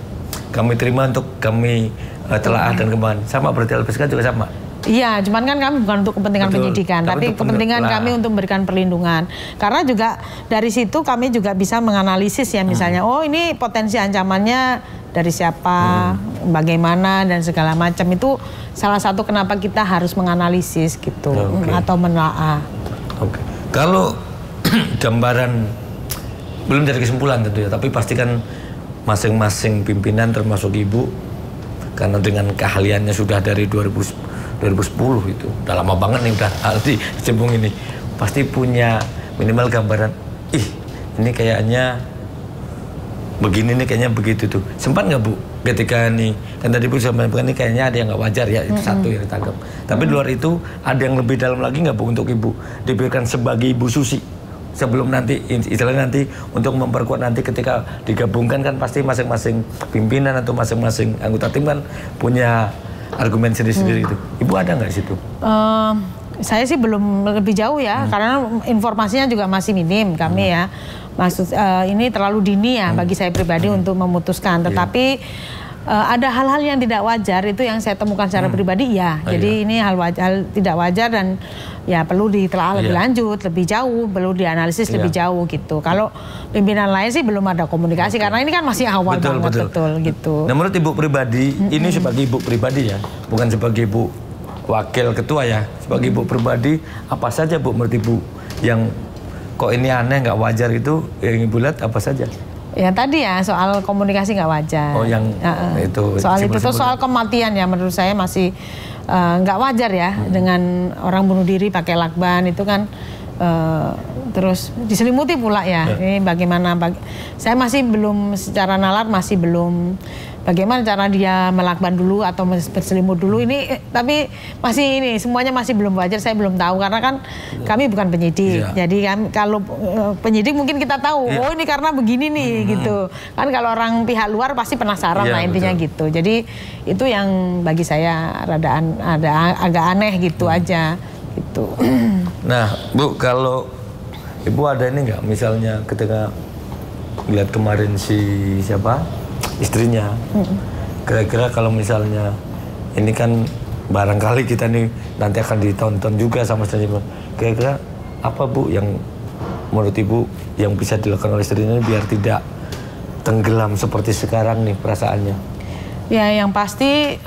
[SPEAKER 3] kami terima untuk kami telaah dan kembangkan. Sama berarti LPSK juga sama?
[SPEAKER 1] Iya, cuman kan kami bukan untuk kepentingan penyidikan, tapi kepentingan kami untuk memberikan perlindungan. Karena juga dari situ kami juga bisa menganalisis ya, misalnya, oh ini potensi ancamannya dari siapa, bagaimana, dan segala macam. Itu salah satu kenapa kita harus menganalisis gitu, atau menelaah.
[SPEAKER 3] Kalau gambaran, belum dari kesimpulan tentu ya, tapi pastikan masing-masing pimpinan termasuk Ibu, karena dengan keahliannya sudah dari 2010 itu, udah lama banget nih, udah di cembung ini, pasti punya minimal gambaran, ini kayaknya begini nih, kayaknya begitu tuh. Sempat nggak Bu, ketika nih, kan tadi Bu sampaikan ini kayaknya ada yang nggak wajar ya, itu satu yang ditangkap. Tapi di luar itu ada yang lebih dalam lagi nggak Bu untuk Ibu diberikan sebagai Ibu Susi? Sebelum nanti, istilahnya nanti untuk memperkuat nanti ketika digabungkan kan pasti masing-masing pimpinan atau masing-masing anggota tim kan punya argumen sendiri-sendiri gitu. Ibu ada nggak di situ?
[SPEAKER 1] Saya sih belum lebih jauh ya, karena informasinya juga masih minim kami ya. Maksud ini terlalu dini ya bagi saya pribadi untuk memutuskan. Tetapi ada hal-hal yang tidak wajar itu yang saya temukan secara pribadi ya. Jadi ini hal tidak wajar, dan ya perlu ditelaah lebih lanjut, lebih jauh, perlu dianalisis lebih jauh gitu. Kalau pimpinan lain sih belum ada komunikasi, karena ini kan masih awal banget gitu.
[SPEAKER 3] Nah, menurut Ibu pribadi, ini sebagai Ibu pribadi ya, bukan sebagai Ibu wakil ketua ya, sebagai Ibu pribadi, apa saja Bu menurut Ibu yang kok ini aneh, nggak wajar itu, yang Ibu lihat apa saja?
[SPEAKER 1] Ya tadi ya, soal komunikasi nggak wajar.
[SPEAKER 3] Oh, yang itu.
[SPEAKER 1] Soal itu, soal kematian ya, menurut saya masih nggak wajar ya, dengan orang bunuh diri pakai lakban itu kan terus diselimuti pula ya. Ini bagaimana? Saya masih belum secara nalar, masih belum bagaimana cara dia melakban dulu atau berselimut dulu ini, tapi masih ini semuanya masih belum wajar. Saya belum tahu, karena kan kami bukan penyidik. Jadi kalau penyidik mungkin kita tahu, oh ini karena begini nih gitu. Kan kalau orang pihak luar pasti penasaran lah intinya gitu. Jadi itu yang bagi saya agak aneh gitu aja gitu.
[SPEAKER 3] Nah Bu, kalau Ibu ada ini nggak, misalnya ketika lihat kemarin si siapa istrinya, kira-kira kalau misalnya ini kan barangkali kita nih nanti akan ditonton juga sama istrinya, kira-kira apa Bu yang menurut Ibu yang bisa dilakukan oleh istrinya biar tidak tenggelam seperti sekarang nih perasaannya?
[SPEAKER 1] Ya, yang pasti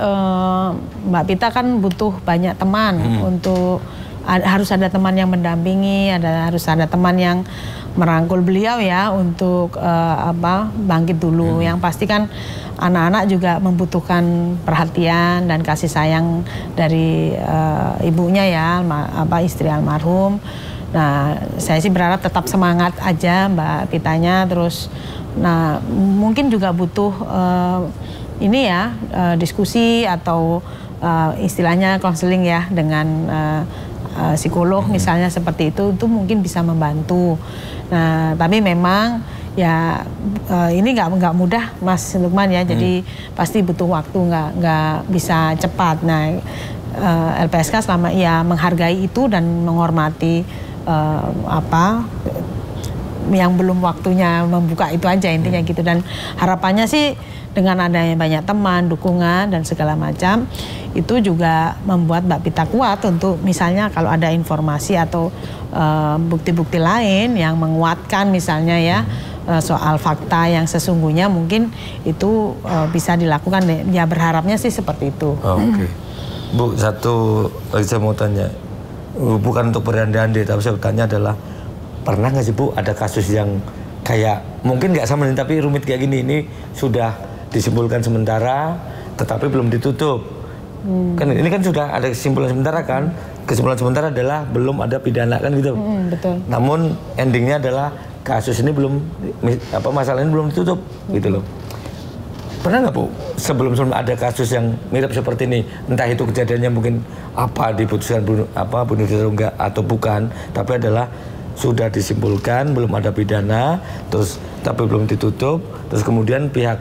[SPEAKER 1] Mbak Pita kan butuh banyak teman untuk harus ada teman yang mendampingi, harus ada teman yang merangkul beliau ya untuk bangkit dulu. Yang pasti kan anak-anak juga membutuhkan perhatian dan kasih sayang dari ibunya ya, istri almarhum. Nah, saya sih berharap tetap semangat aja Mbak Pitanya, terus nah mungkin juga butuh ini ya diskusi atau istilahnya konseling ya dengan psikolog misalnya seperti itu mungkin bisa membantu. Nah, tapi memang ya ini nggak mudah Mas Lukman ya, jadi pasti butuh waktu, nggak bisa cepat. Nah, LPSK selama ia menghargai itu dan menghormati yang belum waktunya membuka itu aja intinya gitu, dan harapannya sih dengan adanya banyak teman, dukungan dan segala macam itu juga membuat Mbak Pita kuat untuk misalnya kalau ada informasi atau bukti-bukti lain yang menguatkan misalnya ya soal fakta yang sesungguhnya, mungkin itu bisa dilakukan ya, berharapnya sih seperti itu.
[SPEAKER 3] Oke. Bu, satu lagi saya mau tanya, bukan untuk berandai-andai tapi saya bertanya adalah pernah nggak sih Bu ada kasus yang kayak mungkin nggak sama ini tapi rumit kayak gini, ini sudah disimpulkan sementara tetapi belum ditutup. Kan ini kan sudah ada kesimpulan sementara kan, kesimpulan sementara adalah belum ada pidana kan gitu.
[SPEAKER 1] Betul.
[SPEAKER 3] Namun endingnya adalah kasus ini belum masalah ini belum ditutup gitu loh. Pernah nggak Bu sebelum ada kasus yang mirip seperti ini, entah itu kejadiannya mungkin diputuskan bunuh diri enggak atau bukan, tapi adalah sudah disimpulkan belum ada pidana, terus tapi belum ditutup, terus kemudian pihak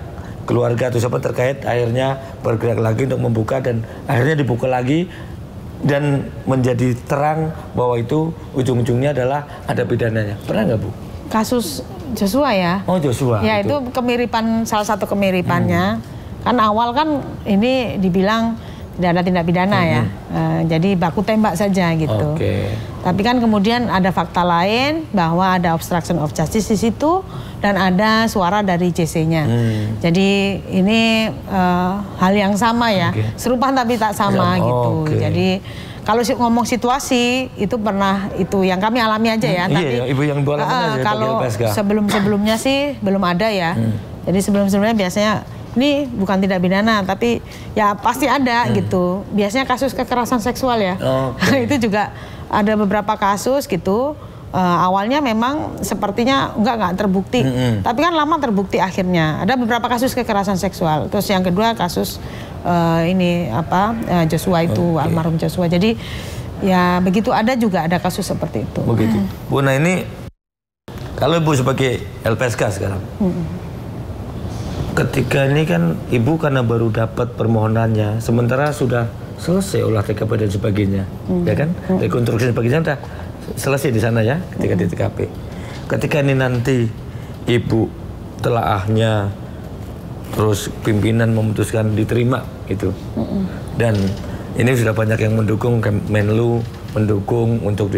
[SPEAKER 3] keluarga atau siapa terkait akhirnya bergerak lagi untuk membuka dan akhirnya dibuka lagi dan menjadi terang bahwa itu ujung-ujungnya adalah ada pidananya. Pernah nggak Bu?
[SPEAKER 1] Kasus Joshua ya?
[SPEAKER 3] Oh, Joshua.
[SPEAKER 1] Ya itu kemiripan, salah satu kemiripannya. Kan awal kan ini dibilang tidak ada tindak pidana ya, jadi baku tembak saja gitu. Tapi kan kemudian ada fakta lain bahwa ada obstruction of justice di situ dan ada suara dari JC-nya. Jadi ini hal yang sama ya, serupa tapi tak sama gitu. Jadi kalau ngomong situasi itu pernah itu yang kami alami aja ya. Tapi
[SPEAKER 3] Ibu yang alami aja
[SPEAKER 1] kalau sebelum-sebelumnya sih belum ada ya. Jadi sebelum-sebelumnya biasanya ini bukan tindak pidana, tapi ya pasti ada gitu. Biasanya kasus kekerasan seksual ya. Itu juga ada beberapa kasus gitu. Awalnya memang sepertinya nggak terbukti, tapi kan lama terbukti akhirnya. Ada beberapa kasus kekerasan seksual. Terus yang kedua kasus Joshua itu, almarhum Joshua. Jadi ya begitu ada juga ada kasus seperti itu.
[SPEAKER 3] Begitu. Bu, nah ini kalau Ibu sebagai LPSK sekarang. Ketika ini kan Ibu karena baru dapat permohonannya, sementara sudah selesai olah TKP dan sebagainya, ya kan? Rekonstruksi dan sebagainya sudah selesai di sana ya, ketika di TKP. Ketika ini nanti Ibu telaahnya, terus pimpinan memutuskan diterima gitu, dan ini sudah banyak yang mendukung, Menlu mendukung untuk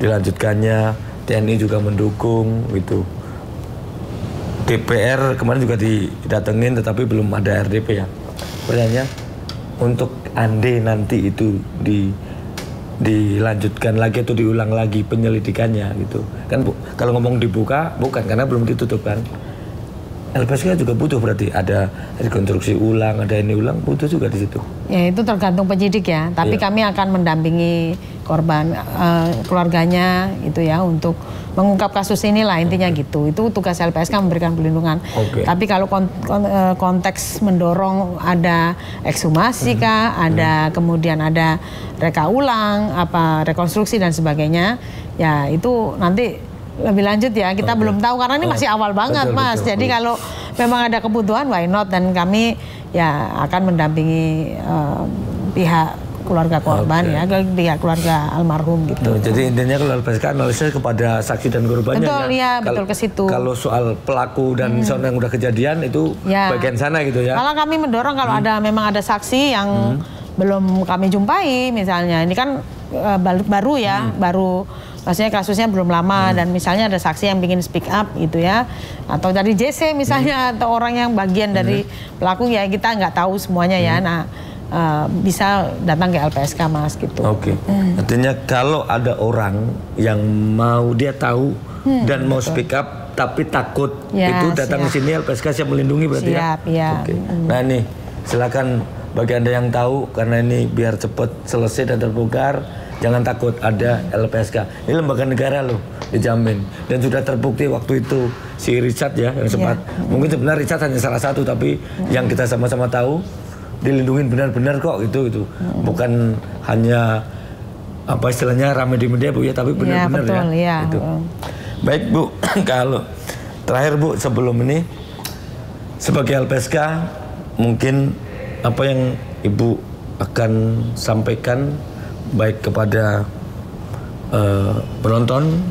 [SPEAKER 3] dilanjutkannya, TNI juga mendukung gitu. DPR kemarin juga didatengin tetapi belum ada RDP ya. Pertanyaannya, untuk andai nanti itu dilanjutkan lagi atau diulang lagi penyelidikannya gitu. Kan kalau ngomong dibuka bukan karena belum ditutup kan. LPSK juga butuh berarti ada rekonstruksi ulang, ada ini ulang, butuh juga di situ.
[SPEAKER 1] Ya itu tergantung penyidik ya. Tapi kami akan mendampingi korban keluarganya itu ya untuk mengungkap kasus inilah intinya gitu. Itu tugas LPSK memberikan perlindungan. Tapi kalau konteks mendorong ada ekshumasi kah, ada kemudian ada reka ulang, rekonstruksi dan sebagainya, ya itu nanti lebih lanjut ya, kita belum tahu karena ini masih awal banget Mas. Jadi kalau memang ada kebutuhan why not, dan kami ya akan mendampingi pihak keluarga korban ya, ke pihak keluarga almarhum gitu.
[SPEAKER 3] Jadi intinya kalau LPSK analisis kepada saksi dan korbannya.
[SPEAKER 1] Betul ya, betul ke situ.
[SPEAKER 3] Kalau soal pelaku dan soal yang udah kejadian itu bagian sana gitu ya.
[SPEAKER 1] Malah kami mendorong kalau memang ada saksi yang belum kami jumpai misalnya, ini kan baru ya, baru maksudnya kasusnya belum lama dan misalnya ada saksi yang ingin speak up gitu ya, atau dari JC misalnya atau orang yang bagian dari pelaku ya, kita nggak tahu semuanya ya. Nah bisa datang ke LPSK Mas gitu.
[SPEAKER 3] Oke. Artinya kalau ada orang yang mau dia tahu dan mau speak up tapi takut itu datang ke sini, LPSK siap melindungi berarti ya. Oke. Nah ini silakan bagi Anda yang tahu, karena ini biar cepat selesai dan terbongkar. Jangan takut, ada LPSK. Ini lembaga negara loh, dijamin. Dan sudah terbukti waktu itu si Richard ya yang sempat. Mungkin sebenarnya Richard hanya salah satu, tapi yang kita sama-sama tahu dilindungi benar-benar kok itu. Bukan hanya apa istilahnya rame di media Bu ya, tapi benar-benar ya. Itu. Baik Bu, kalau terakhir Bu sebelum ini sebagai LPSK mungkin apa yang Ibu akan sampaikan baik kepada penonton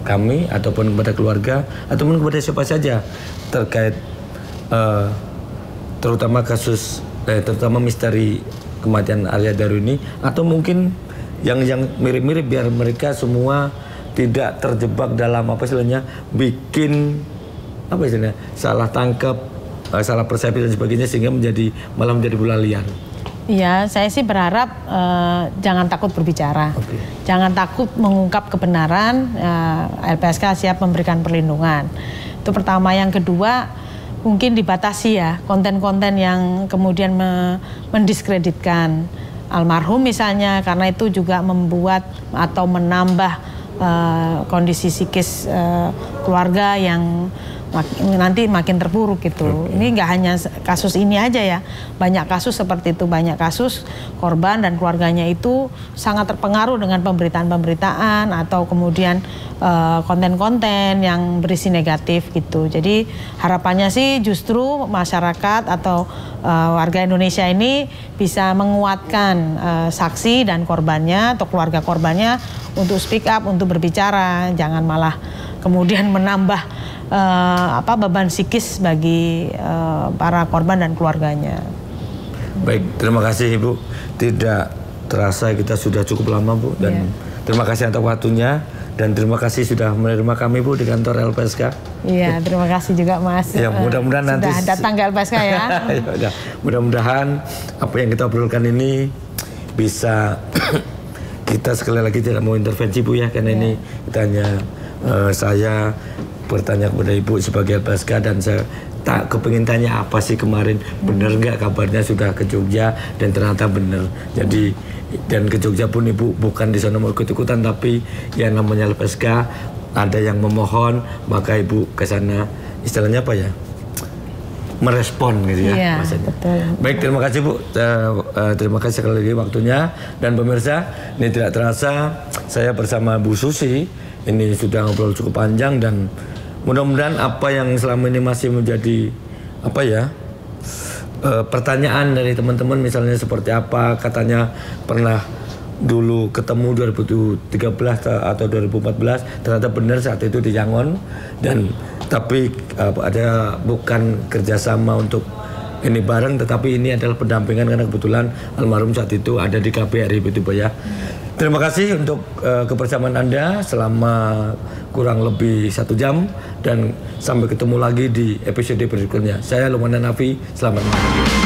[SPEAKER 3] kami ataupun kepada keluarga ataupun kepada siapa saja terkait terutama kasus terutama misteri kematian Arya Daru ini, atau mungkin yang mirip-mirip biar mereka semua tidak terjebak dalam apa istilahnya bikin apa istilahnya salah tangkap, salah persepsi dan sebagainya sehingga malah menjadi bola liar.
[SPEAKER 1] Iya, saya sih berharap jangan takut berbicara, jangan takut mengungkap kebenaran. LPSK siap memberikan perlindungan. Itu pertama. Yang kedua, mungkin dibatasi ya konten-konten yang kemudian mendiskreditkan almarhum misalnya, karena itu juga membuat atau menambah kondisi psikis keluarga yang nanti makin terpuruk gitu. Ini nggak hanya kasus ini aja ya, banyak kasus seperti itu, banyak kasus korban dan keluarganya itu sangat terpengaruh dengan pemberitaan-pemberitaan atau kemudian konten-konten yang berisi negatif gitu. Jadi harapannya sih justru masyarakat atau warga Indonesia ini bisa menguatkan saksi dan korbannya atau keluarga korbannya untuk speak up, untuk berbicara, jangan malah kemudian menambah beban psikis bagi para korban dan keluarganya.
[SPEAKER 3] Baik, terima kasih Ibu. Tidak terasa kita sudah cukup lama Bu, dan terima kasih atas waktunya dan terima kasih sudah menerima kami Bu di kantor LPSK.
[SPEAKER 1] Iya, terima kasih juga Mas.
[SPEAKER 3] Ya, mudah-mudahan nanti
[SPEAKER 1] sudah datang ke LPSK ya.
[SPEAKER 3] Mudah-mudahan apa yang kita obrolkan ini bisa kita sekali lagi tidak mau intervensi Bu ya, karena ini kita hanya saya bertanya kepada Ibu sebagai LPSK dan saya tak kepingin tanya apa sih kemarin, benar nggak kabarnya sudah ke Jogja, dan ternyata benar. Jadi dan ke Jogja pun Ibu bukan di sana mau ikut-ikutan, tapi yang namanya LPSK ada yang memohon maka Ibu ke sana istilahnya apa ya, merespon gitu ya.
[SPEAKER 1] Betul.
[SPEAKER 3] Baik, terima kasih Bu, terima kasih sekali lagi waktunya. Dan pemirsa, ini tidak terasa saya bersama Bu Susi ini sudah ngobrol cukup panjang, dan mudah-mudahan apa yang selama ini masih menjadi apa ya pertanyaan dari teman-teman, misalnya seperti apa katanya pernah dulu ketemu 2013 atau 2014, ternyata benar saat itu di Yangon, dan tapi ada bukan kerjasama untuk ini bareng, tetapi ini adalah pendampingan karena kebetulan almarhum saat itu ada di KPRI begitu ya. Terima kasih untuk kebersamaan Anda selama kurang lebih 1 jam, dan sampai ketemu lagi di episode berikutnya. Saya Lumana Nafi, selamat malam.